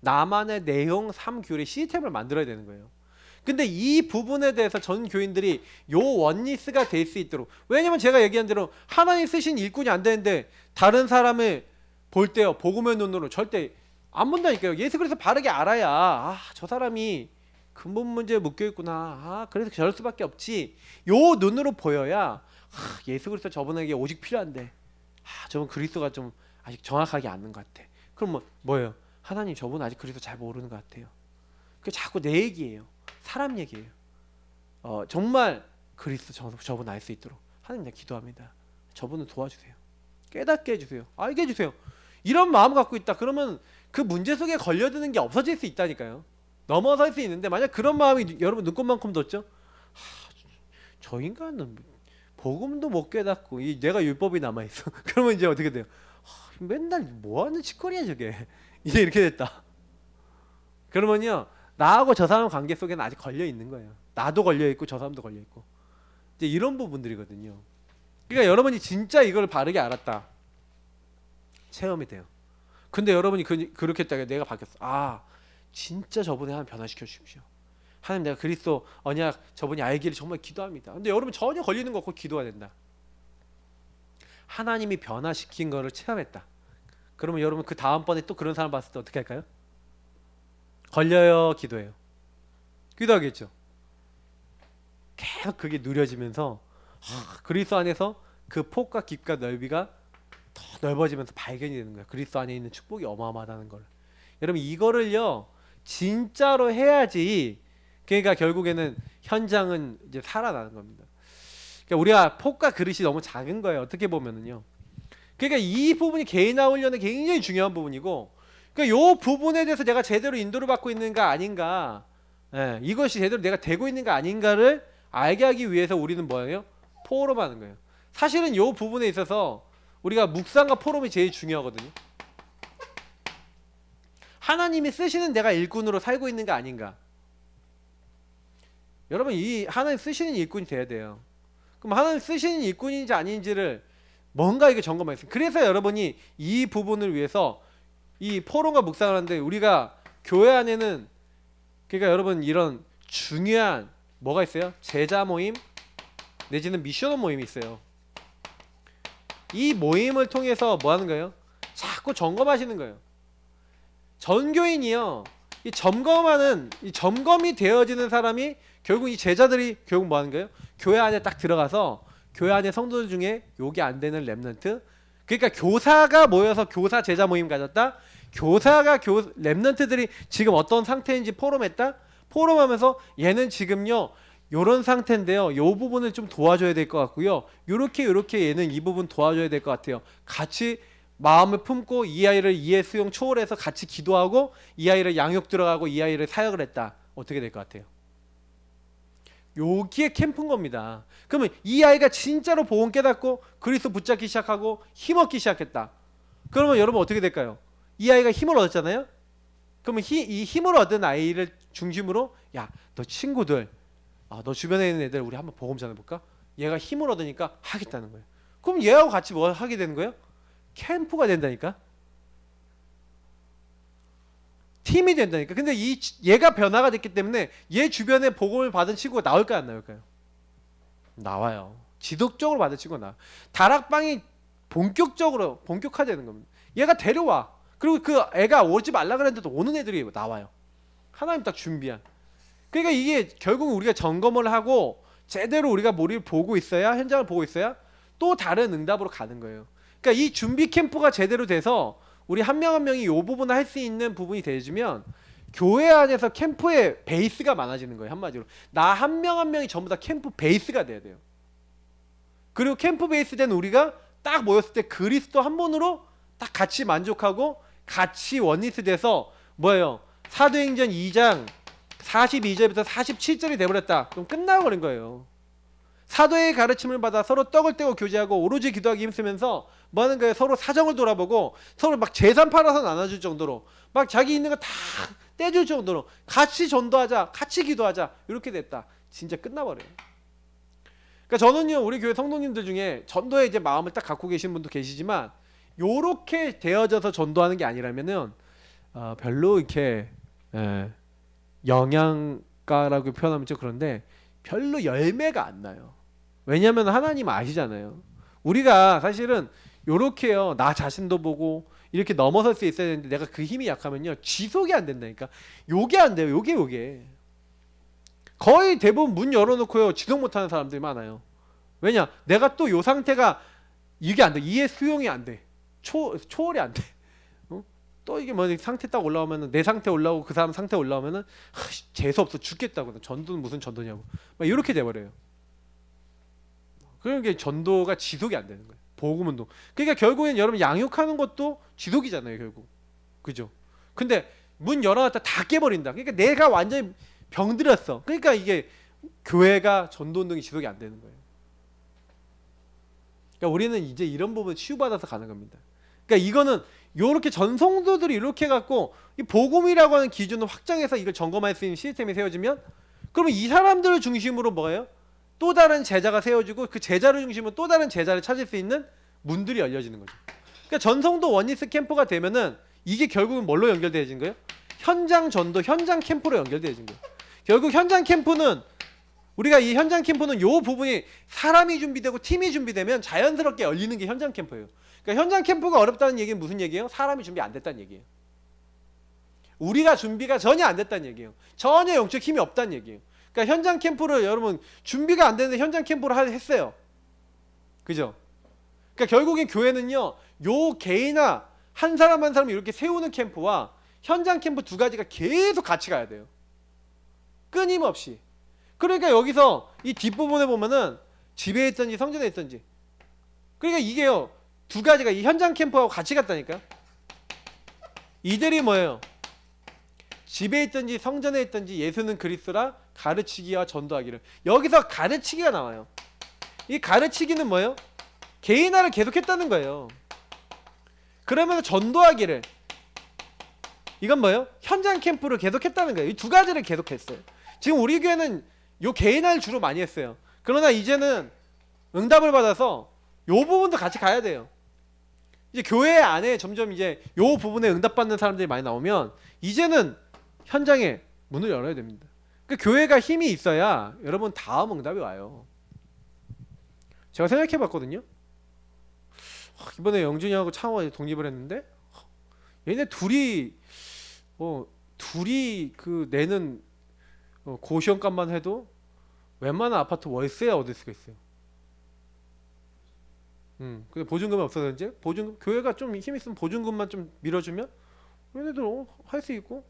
나만의 내용 3교리 시스템을 만들어야 되는 거예요. 근데 이 부분에 대해서 전 교인들이 요 원리스가 될 수 있도록, 왜냐면 제가 얘기한 대로 하나님 쓰신 일꾼이 안 되는데 다른 사람을 볼 때요, 복음의 눈으로 절대 안 본다니까요. 예수 그리스도 바르게 알아야 저 사람이 근본 문제에 묶여 있구나, 그래서 저럴 수밖에 없지, 요 눈으로 보여야 예수 그리스도 저분에게 오직 필요한데 저분 그리스도가 좀 아직 정확하게 아는 것 같아. 그럼 뭐예요? 하나님 저분 아직 그리스도 잘 모르는 것 같아요. 그 자꾸 내 얘기예요. 사람 얘기예요. 정말 그리스도 저분 알 수 있도록 하나님 내가 기도합니다. 저분을 도와주세요. 깨닫게 해주세요. 알게 해주세요. 이런 마음 갖고 있다. 그러면 그 문제 속에 걸려드는 게 없어질 수 있다니까요. 넘어설 수 있는데, 만약 그런 마음이 여러분 눈꽃만큼 뒀죠? 저 인간은 복음도 못 깨닫고 내가 율법이 남아있어. 그러면 이제 어떻게 돼요? 맨날 뭐하는 짓거리야 저게. 이제 이렇게 됐다. 그러면요, 나하고 저 사람 관계 속에는 아직 걸려 있는 거예요. 나도 걸려 있고 저 사람도 걸려 있고, 이제 이런 부분들이거든요. 그러니까 여러분이 진짜 이걸 바르게 알았다, 체험이 돼요. 근데 여러분이 그렇게 했다가 내가 바뀌었어. 진짜 저분이 하나님 변화시켜 주십시오. 하나님 내가 그리스도 언약 저분이 알기를 정말 기도합니다. 근데 여러분 전혀 걸리는 거 없고 기도가 된다. 하나님이 변화시킨 거를 체험했다. 그러면 여러분 그 다음번에 또 그런 사람 봤을 때 어떻게 할까요? 걸려요, 기도해요? 기도하겠죠. 계속 그게 누려지면서 그리스도 안에서 그 폭과 깊과 넓이가 더 넓어지면서 발견이 되는 거예요. 그리스도 안에 있는 축복이 어마어마하다는 걸. 여러분 이거를요 진짜로 해야지, 그러니까 결국에는 현장은 이제 살아나는 겁니다. 그러니까 우리가 폭과 그릇이 너무 작은 거예요, 어떻게 보면은요. 그러니까 이 부분이 개인화 훈련의 굉장히 중요한 부분이고, 그러니까 이 부분에 대해서 내가 제대로 인도를 받고 있는가 아닌가, 이것이 제대로 내가 되고 있는가 아닌가를 알게 하기 위해서 우리는 뭐예요? 포럼하는 거예요. 사실은 이 부분에 있어서 우리가 묵상과 포럼이 제일 중요하거든요. 하나님이 쓰시는 내가 일꾼으로 살고 있는가 아닌가. 여러분 이 하나님 쓰시는 일꾼이 돼야 돼요. 그럼 하나님 쓰시는 일꾼인지 아닌지를 뭔가 이게 점검하겠습니다. 그래서 여러분이 이 부분을 위해서 이 포럼과 묵상을 하는데, 우리가 교회 안에는 그러니까 여러분 이런 중요한 뭐가 있어요? 제자 모임 내지는 미션원 모임이 있어요. 이 모임을 통해서 뭐 하는 거예요? 자꾸 점검하시는 거예요. 전교인이요, 이 점검이 되어지는 사람이 결국 이 제자들이 결국 뭐 하는 거예요? 교회 안에 딱 들어가서 교회 안에 성도들 중에 욕이 안 되는 렘넌트, 그러니까 교사가 모여서 교사 제자 모임 가졌다. 교사가 렘넌트들이 지금 어떤 상태인지 포럼했다. 포럼하면서 얘는 지금요 요런 상태인데요, 요 부분을 좀 도와줘야 될 것 같고요, 요렇게 얘는 이 부분 도와줘야 될 것 같아요. 같이 마음을 품고 이 아이를 이해 수용 초월해서 같이 기도하고 이 아이를 양육 들어가고 이 아이를 사역을 했다. 어떻게 될 것 같아요? 여기에 캠프인 겁니다. 그러면 이 아이가 진짜로 복음 깨닫고 그리스도 붙잡기 시작하고 힘없기 시작했다. 그러면 여러분 어떻게 될까요? 이 아이가 힘을 얻었잖아요. 그러면 이 힘을 얻은 아이를 중심으로, 야, 너 친구들 너 주변에 있는 애들 우리 한번 보험 전해볼까? 얘가 힘을 얻으니까 하겠다는 거예요. 그럼 얘하고 같이 뭐 하게 되는 거예요? 캠프가 된다니까. 팀이 된다니까. 근데 얘가 변화가 됐기 때문에 얘 주변에 보험을 받은 친구가 나올까요, 안 나올까요? 나와요. 지속적으로 받은 친구가 나와. 다락방이 본격화되는 겁니다. 얘가 데려와. 그리고 그 애가 오지 말라 그랬는데도 오는 애들이 나와요. 하나님 딱 준비한. 그러니까 이게 결국 우리가 점검을 하고 제대로 우리가 머리를 보고 있어야, 현장을 보고 있어야 또 다른 응답으로 가는 거예요. 그러니까 이 준비 캠프가 제대로 돼서 우리 한 명 한 명이 이 부분을 할 수 있는 부분이 돼주면 교회 안에서 캠프의 베이스가 많아지는 거예요. 한마디로 나 한 명 한 명이 전부 다 캠프 베이스가 돼야 돼요. 그리고 캠프 베이스 된 우리가 딱 모였을 때 그리스도 한 분으로 딱 같이 만족하고 같이 원리스 돼서 뭐예요? 사도행전 2장 42절부터 47절이 돼버렸다. 그럼 끝나버린 거예요. 사도의 가르침을 받아 서로 떡을 떼고 교제하고 오로지 기도하기 힘쓰면서 뭐 하는 거예요? 서로 사정을 돌아보고 서로 막 재산 팔아서 나눠줄 정도로 막 자기 있는 거 다 떼줄 정도로 같이 전도하자, 같이 기도하자, 이렇게 됐다. 진짜 끝나버려요. 그러니까 저는요, 우리 교회 성도님들 중에 전도에 이제 마음을 딱 갖고 계신 분도 계시지만 요렇게 되어져서 전도하는 게 아니라면은 별로 이렇게 영양가라고 표현하면 좀 그런데 별로 열매가 안 나요. 왜냐하면 하나님 아시잖아요. 우리가 사실은 요렇게요, 나 자신도 보고 이렇게 넘어설 수 있어야 되는데 내가 그 힘이 약하면요 지속이 안 된다니까. 요게 안 돼요. 요게 거의 대부분 문 열어놓고요 지속 못하는 사람들이 많아요. 왜냐? 내가 또 요 상태가 이게 안 돼. 이해 수용이 안 돼. 초월이 안 돼. 또 이게 뭐 상태 딱 올라오면은 내 상태 올라오고 그 사람 상태 올라오면은 재수 없어 죽겠다고. 전도는 무슨 전도냐고. 막 이렇게 돼버려요. 그러니까 전도가 지속이 안 되는 거예요. 복음 운동. 그러니까 결국엔 여러분 양육하는 것도 지속이잖아요, 결국. 그죠? 근데 문 열어놨다 다 깨버린다. 그러니까 내가 완전히 병들었어. 그러니까 이게 교회가 전도 운동이 지속이 안 되는 거예요. 그러니까 우리는 이제 이런 부분 치유받아서 가는 겁니다. 그러니까 이거는 요렇게 전성도들이 이렇게 갖고 이 복음이라고 하는 기준을 확장해서 이걸 점검할 수 있는 시스템이 세워지면 그러면 이 사람들을 중심으로 뭐예요? 또 다른 제자가 세워지고 그 제자를 중심으로 또 다른 제자를 찾을 수 있는 문들이 열려지는 거죠. 그러니까 전성도 원리스 캠프가 되면은 이게 결국은 뭘로 연결되어진 거예요? 현장 전도, 현장 캠프로 연결되어진 거예요. 결국 현장 캠프는 우리가 이 현장 캠프는 요 부분이 사람이 준비되고 팀이 준비되면 자연스럽게 열리는 게 현장 캠프예요. 그러니까 현장 캠프가 어렵다는 얘기는 무슨 얘기예요? 사람이 준비 안 됐다는 얘기예요. 우리가 준비가 전혀 안 됐다는 얘기예요. 전혀 영적 힘이 없다는 얘기예요. 그러니까 현장 캠프를 여러분 준비가 안 되는데 현장 캠프를 했어요. 그죠? 그러니까 결국엔 교회는요, 요 개인아 한 사람 한 사람 이렇게 세우는 캠프와 현장 캠프 두 가지가 계속 같이 가야 돼요. 끊임없이. 그러니까 여기서 이 뒷부분에 보면은 집에 있던지 성전에 있던지, 그러니까 이게요 두 가지가 이 현장 캠프하고 같이 갔다니까요. 이들이 뭐예요? 집에 있든지 성전에 있든지 예수는 그리스도라 가르치기와 전도하기를. 여기서 가르치기가 나와요. 이 가르치기는 뭐예요? 개인화를 계속했다는 거예요. 그러면서 전도하기를, 이건 뭐예요? 현장 캠프를 계속했다는 거예요. 이 두 가지를 계속했어요. 지금 우리 교회는 요 개인화를 주로 많이 했어요. 그러나 이제는 응답을 받아서 요 부분도 같이 가야 돼요. 이제 교회 안에 점점 이제 요 부분에 응답받는 사람들이 많이 나오면 이제는 현장에 문을 열어야 됩니다. 그 교회가 힘이 있어야 여러분 다음 응답이 와요. 제가 생각해 봤거든요. 이번에 영준이하고 창호가 독립을 했는데 얘네 둘이 그 내는 고시원값만 해도 웬만한 아파트 월세 얻을 수가 있어요. 근데 보증금이 없어서인지 보증금, 교회가 좀 힘 있으면 보증금만 좀 밀어주면 얘네들 할 수 있고,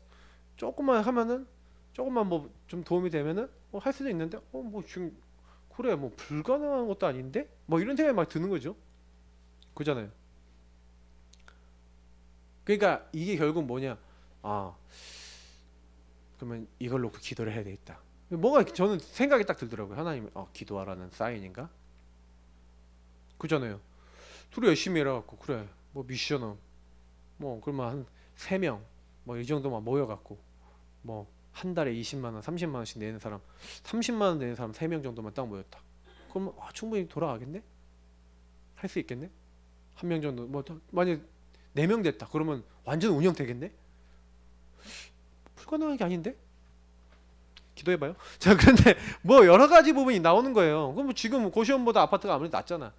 조금만 하면은, 조금만 뭐 좀 도움이 되면은 할 수도 있는데 뭐 지금 그래 뭐 불가능한 것도 아닌데 뭐 이런 생각이 막 드는 거죠. 그잖아요. 그러니까 이게 결국 뭐냐, 그러면 이걸 놓고 기도를 해야 되겠다. 뭔가 저는 생각이 딱 들더라고요. 하나님 기도하라는 사인인가? 그잖아요. 둘이 열심히 해갖고 그래 뭐 미션은 뭐 그러면 한 3명 뭐 이 정도만 모여갖고 뭐 한 달에 20만 원, 30만 원씩 내는 사람, 30만 원 내는 사람 3명 정도만 딱 모였다. 그러면 충분히 돌아가겠네? 할 수 있겠네? 한 명 정도 뭐 만약 4명 됐다. 그러면 완전 운영되겠네? 불가능한 게 아닌데? 기도해봐요. 자, 그런데 뭐 여러 가지 부분이 나오는 거예요. 그럼 뭐 지금 고시원보다 아파트가 아무래도 낫잖아.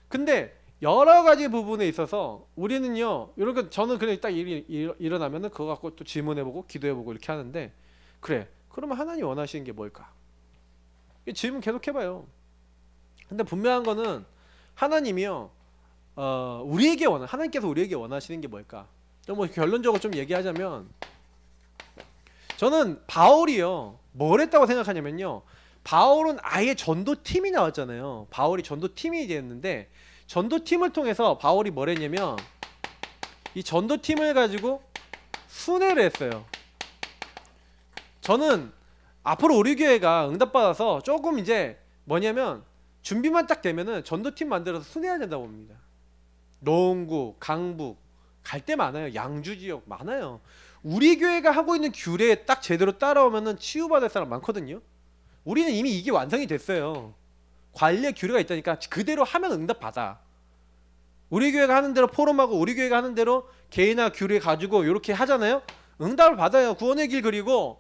근데 여러 가지 부분에 있어서 우리는요, 이렇게 저는 그냥 딱 일어나면은 그거 갖고 또 질문해보고 기도해보고 이렇게 하는데, 그래, 그러면 하나님 원하시는 게 뭘까? 이 질문 계속 해봐요. 근데 분명한 거는 하나님이요, 하나님께서 우리에게 원하시는 게 뭘까? 뭐 결론적으로 좀 얘기하자면, 저는 바울이요, 뭘 했다고 생각하냐면요, 바울은 아예 전도팀이 나왔잖아요. 바울이 전도팀이 됐는데, 전도팀을 통해서 바울이 뭘 했냐면 이 전도팀을 가지고 순회를 했어요. 저는 앞으로 우리 교회가 응답받아서 조금 이제 뭐냐면 준비만 딱 되면은 전도팀 만들어서 순회해야 된다고 봅니다. 노원구, 강북 갈 데 많아요. 양주 지역 많아요. 우리 교회가 하고 있는 규례에 딱 제대로 따라오면은 치유받을 사람 많거든요. 우리는 이미 이게 완성이 됐어요. 관리의 규례가 있다니까 그대로 하면 응답 받아. 우리 교회가 하는 대로 포럼하고 우리 교회가 하는 대로 개인화 규례 가지고 이렇게 하잖아요. 응답을 받아요. 구원의 길 그리고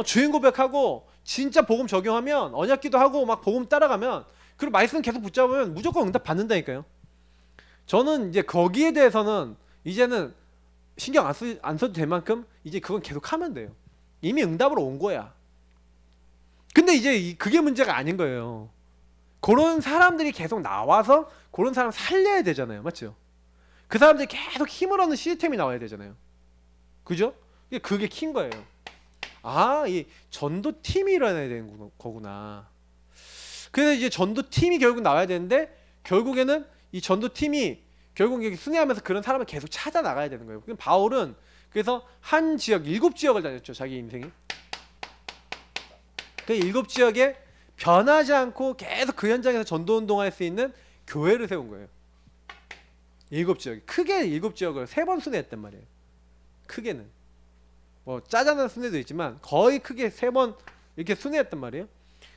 주인 고백하고 진짜 복음 적용하면 언약기도 하고 막 복음 따라가면 그리고 말씀 계속 붙잡으면 무조건 응답 받는다니까요. 저는 이제 거기에 대해서는 이제는 신경 안 써도 될 만큼 이제 그건 계속 하면 돼요. 이미 응답으로 온 거야. 근데 이제 그게 문제가 아닌 거예요. 그런 사람들이 계속 나와서 그런 사람 살려야 되잖아요. 맞죠? 그 사람들이 계속 힘을 얻는 시스템이 나와야 되잖아요. 그죠? 그게 킨 거예요. 아, 이 전도팀이 일어나야 되는 거구나. 그래서 이제 전도팀이 결국 나와야 되는데 결국에는 이 전도팀이 결국 순회하면서 그런 사람을 계속 찾아 나가야 되는 거예요. 그럼 바울은 그래서 한 지역 7지역을 다녔죠. 자기 인생이. 그 7지역에 변하지 않고 계속 그 현장에서 전도 운동할 수 있는 교회를 세운 거예요. 7지역, 크게 7지역을 3번 순회했단 말이에요. 크게는 뭐 짜잘한 순회도 있지만 거의 크게 3번 이렇게 순회했단 말이에요.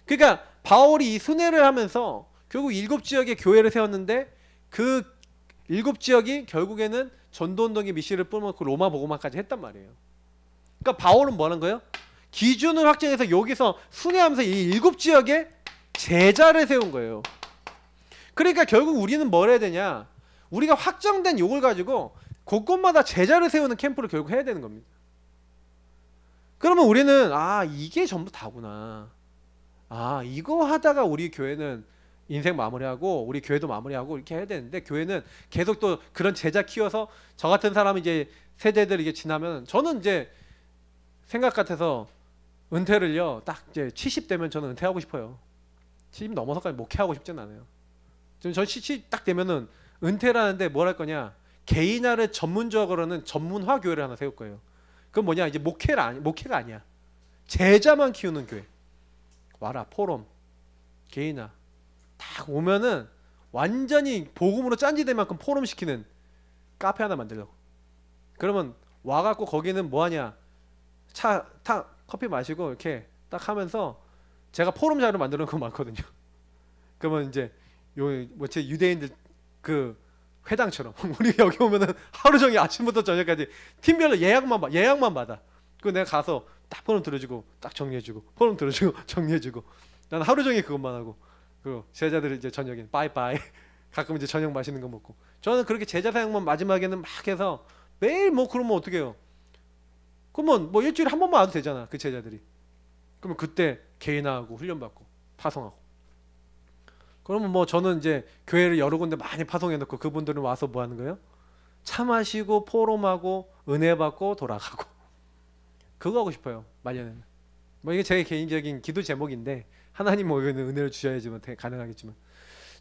그러니까 바울이 이 순회를 하면서 결국 7지역의 교회를 세웠는데 그 7지역이 결국에는 전도 운동의 미시를 뿜어놓고 로마 복음화까지 했단 말이에요. 그러니까 바울은 뭐 하는 거예요? 기준을 확정해서 여기서 순회하면서 이 7지역에 제자를 세운 거예요. 그러니까 결국 우리는 뭘 해야 되냐? 우리가 확정된 요걸 가지고 곳곳마다 제자를 세우는 캠프를 결국 해야 되는 겁니다. 그러면 우리는 이게 전부 다구나. 이거 하다가 우리 교회는 인생 마무리하고 우리 교회도 마무리하고 이렇게 해야 되는데 교회는 계속 또 그런 제자 키워서 저 같은 사람이 이제 세대들 이게 지나면 저는 이제 생각 같아서 은퇴를요 딱 이제 70 되면 저는 은퇴하고 싶어요. 70 넘어서까지 목회하고 싶진 않아요. 지금 저 70 딱 되면은 은퇴라는데 뭘 할 거냐? 개인화를 전문적으로는 전문화 교회를 하나 세울 거예요. 그건 뭐냐? 이제 목회가 아니야. 제자만 키우는 교회. 와라 포럼 개인화 딱 오면은 완전히 복음으로 짠지될 만큼 포럼 시키는 카페 하나 만들려고. 그러면 와갖고 거기는 뭐하냐? 커피 마시고 이렇게 딱 하면서 제가 포럼 자료 만들어 놓은 거 많거든요. 그러면 이제 제 유대인들 그 회당처럼 우리 여기 오면은 하루 종일 아침부터 저녁까지 팀별로 예약만 받아. 그 내가 가서 딱 포럼 들어주고 딱 정리해주고 포럼 들어주고 정리해주고 난 하루 종일 그것만 하고 그 제자들 이제 저녁에 빠이빠이 가끔 이제 저녁 맛있는 거 먹고 저는 그렇게 제자 사역만 마지막에는 막 해서 매일 뭐 그러면 어떻게 해요? 그러면 뭐 일주일에 한 번만 와도 되잖아 그 제자들이. 그러면 그때 개인화하고 훈련받고 파송하고. 그러면 뭐 저는 이제 교회를 여러 군데 많이 파송해놓고 그분들은 와서 뭐 하는 거예요? 차 마시고 포럼하고 은혜 받고 돌아가고. 그거 하고 싶어요 말년에는. 뭐 이게 제 개인적인 기도 제목인데 하나님 뭐 은혜를 주셔야지만 가능하겠지만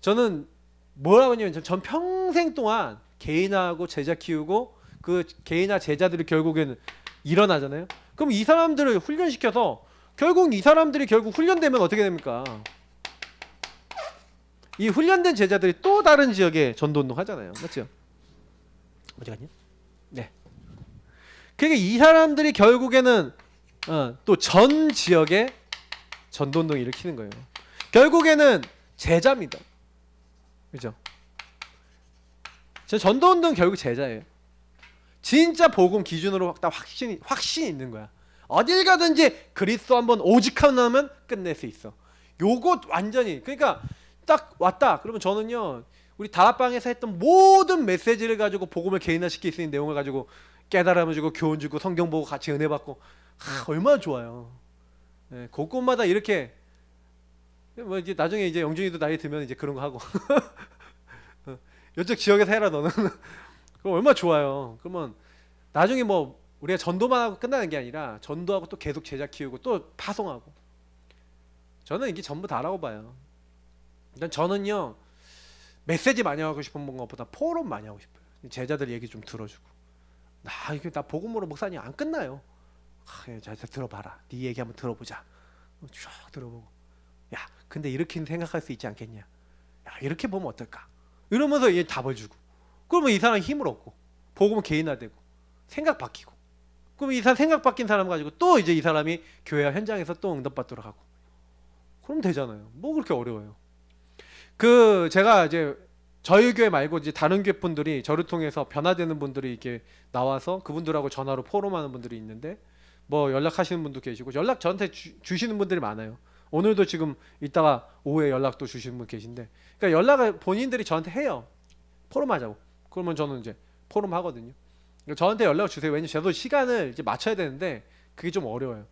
저는 뭐라고 하냐면 전 평생 동안 개인화하고 제자 키우고 그 개인화 제자들이 결국에는 일어나잖아요. 그럼 이 사람들을 훈련시켜서 결국 이 사람들이 결국 훈련되면 어떻게 됩니까? 이 훈련된 제자들이 또 다른 지역에 전도운동 하잖아요. 맞죠? 어디 갔냐? 네. 그러니까 이 사람들이 결국에는 또 전 지역에 전도운동 일으키는 거예요. 결국에는 제자입니다. 그죠? 저 전도운동 결국 제자예요. 진짜 복음 기준으로 딱 확신이 있는 거야. 어딜 가든지 그리스도 한번 오직 하나면 끝낼 수 있어. 요거 완전히 그러니까 딱 왔다. 그러면 저는요 우리 다락방에서 했던 모든 메시지를 가지고 복음을 개인화시킬 수 있는 내용을 가지고 깨달음을 주고 교훈 주고 성경 보고 같이 은혜 받고 얼마나 좋아요. 네, 곳곳마다 이렇게 뭐 이제 나중에 이제 영준이도 나이 들면 이제 그런 거 하고 이쪽 지역에서 해라 너는. 그럼 얼마나 좋아요. 그러면 나중에 뭐 우리가 전도만 하고 끝나는 게 아니라 전도하고 또 계속 제자 키우고 또 파송하고. 저는 이게 전부 다라고 봐요. 일단 저는요 메시지 많이 하고 싶은 것보다 포럼 많이 하고 싶어요. 제자들 얘기 좀 들어주고. 나 복음으로 목사님 안 끝나요. 자 들어봐라. 네 얘기 한번 들어보자. 쭉 들어보고. 야 근데 이렇게 생각할 수 있지 않겠냐. 야 이렇게 보면 어떨까. 이러면서 얘 답을 주고. 그러면 이 사람이 힘을 얻고 복음은 개인화되고 생각 바뀌고. 그럼 이 사람 생각 바뀐 사람 가지고 또 이제 이 사람이 교회 현장에서 또 응답받도록 하고. 그럼 되잖아요. 뭐 그렇게 어려워요. 제가 이제 저희 교회 말고 이제 다른 교회 분들이 저를 통해서 변화되는 분들이 이렇게 나와서 그분들하고 전화로 포럼하는 분들이 있는데 뭐 연락하시는 분도 계시고 연락 저한테 주시는 분들이 많아요. 오늘도 지금 이따가 오후에 연락도 주시는 분 계신데 그러니까 연락을 본인들이 저한테 해요. 포럼하자고. 그러면 저는 이제 포럼 하거든요. 저한테 연락을 주세요. 왜냐면 저도 시간을 이제 맞춰야 되는데 그게 좀 어려워요.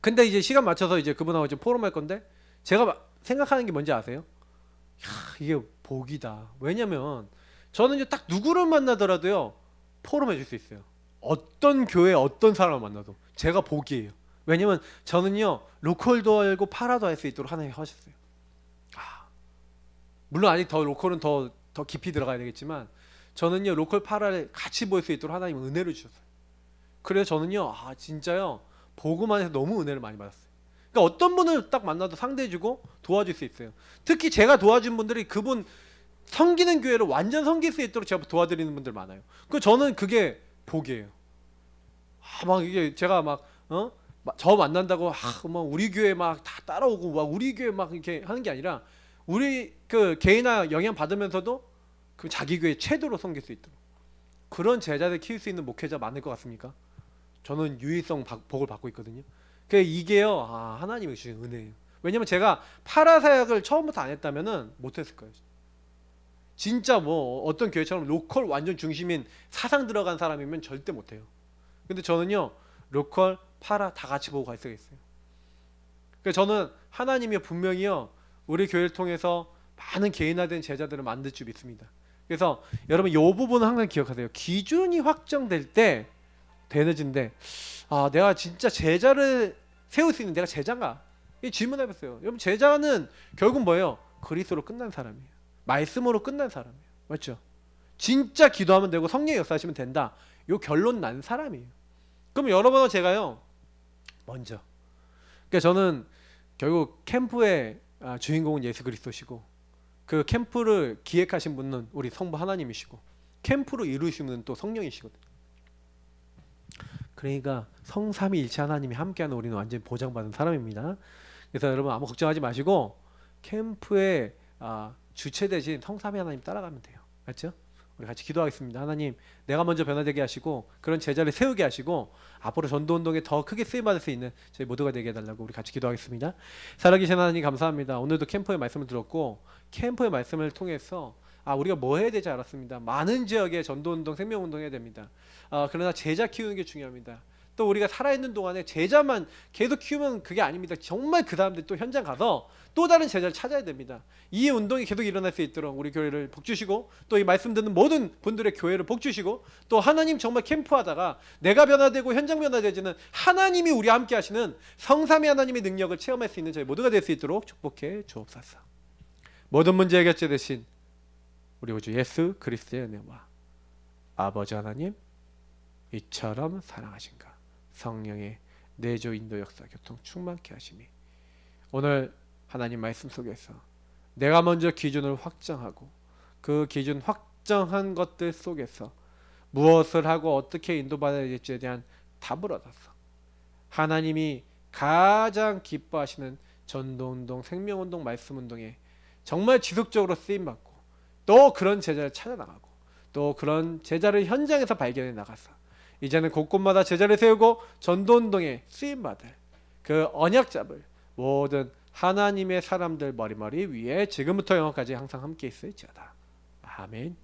근데 이제 시간 맞춰서 이제 그분하고 지금 포럼할 건데 제가 생각하는 게 뭔지 아세요? 이게 복이다. 왜냐면 저는 이제 딱 누구를 만나더라도요 포럼해 줄 수 있어요. 어떤 교회 어떤 사람을 만나도 제가 복이에요. 왜냐면 저는요 로컬도 알고 파라도 할 수 있도록 하나님 하셨어요. 물론 아직 더 로컬은 더 깊이 들어가야 되겠지만 저는요 로컬 파라를 같이 볼 수 있도록 하나님 은혜를 주셨어요. 그래서 저는요 진짜요 복음 안에서 너무 은혜를 많이 받았어요. 그러니까 어떤 분을 딱 만나도 상대해주고 도와줄 수 있어요. 특히 제가 도와준 분들이 그분 섬기는 교회를 완전 섬길 수 있도록 제가 도와드리는 분들 많아요. 그 저는 그게 복이에요. 막 이게 제가 저 만난다고 막 우리 교회 막 다 따라오고 막 우리 교회 막 이렇게 하는 게 아니라 우리 그 개인화 영향 받으면서도 그 자기 교회 최대로 섬길 수 있도록 그런 제자들 키울 수 있는 목회자 많을 것 같습니까? 저는 유일성 복을 받고 있거든요. 이게요 하나님이 주신 은혜예요. 왜냐면 제가 파라사역을 처음부터 안 했다면은 못했을 거예요. 진짜 뭐 어떤 교회처럼 로컬 완전 중심인 사상 들어간 사람이면 절대 못해요. 근데 저는요 로컬 파라 다 같이 보고 갈 수가 있어요. 그래서 저는 하나님이 분명히요 우리 교회를 통해서 많은 개인화된 제자들을 만들 줄 믿습니다. 그래서 여러분 이 부분은 항상 기억하세요. 기준이 확정될 때 되는진데 내가 진짜 제자를 세울 수 있는 내가 제자인가? 이 질문해봤어요. 여러분 제자는 결국 뭐예요? 그리스도로 끝난 사람이에요. 말씀으로 끝난 사람이에요. 맞죠? 진짜 기도하면 되고 성령의 역사하시면 된다. 요 결론 난 사람이에요. 그럼 여러분과 제가요 먼저 그러니까 저는 결국 캠프의 주인공은 예수 그리스도시고 그 캠프를 기획하신 분은 우리 성부 하나님이시고 캠프로 이루시는 분은 또 성령이시거든요. 그러니까 성삼위일체 하나님이 함께하는 우리는 완전히 보장받은 사람입니다. 그래서 여러분 아무 걱정하지 마시고 캠프의 주체 대신 성삼위 하나님 따라가면 돼요. 맞죠? 우리 같이 기도하겠습니다. 하나님 내가 먼저 변화되게 하시고 그런 제자를 세우게 하시고 앞으로 전도운동에 더 크게 쓰임받을 수 있는 저희 모두가 되게 해달라고 우리 같이 기도하겠습니다. 살아계신 하나님 감사합니다. 오늘도 캠프의 말씀을 들었고 캠프의 말씀을 통해서 우리가 뭐 해야 되지 알았습니다. 많은 지역에 전도운동 생명운동 해야 됩니다. 그러나 제자 키우는 게 중요합니다. 또 우리가 살아있는 동안에 제자만 계속 키우면 그게 아닙니다. 정말 그 사람들이 또 현장 가서 또 다른 제자를 찾아야 됩니다. 이 운동이 계속 일어날 수 있도록 우리 교회를 복주시고 또 이 말씀 듣는 모든 분들의 교회를 복주시고 또 하나님 정말 캠프하다가 내가 변화되고 현장 변화되지는 하나님이 우리와 함께 하시는 성삼위 하나님의 능력을 체험할 수 있는 저희 모두가 될 수 있도록 축복해 주옵소서. 모든 문제 해결자 되신 우리 구주 예수 그리스도의 은혜와 아버지 하나님 이처럼 사랑하신가 성령의 내조 인도 역사 교통 충만케 하심이 오늘 하나님 말씀 속에서 내가 먼저 기준을 확정하고 그 기준 확정한 것들 속에서 무엇을 하고 어떻게 인도받아야 될지에 대한 답을 얻어서 하나님이 가장 기뻐하시는 전도운동, 생명운동, 말씀운동에 정말 지속적으로 쓰임받고 또 그런 제자를 찾아나가고 또 그런 제자를 현장에서 발견해 나가서 이제는 곳곳마다 제자를 세우고 전도운동에 쓰임받을 그 언약 잡을 모든 하나님의 사람들 머리머리 위에 지금부터 영원까지 항상 함께 있을지어다. 아멘.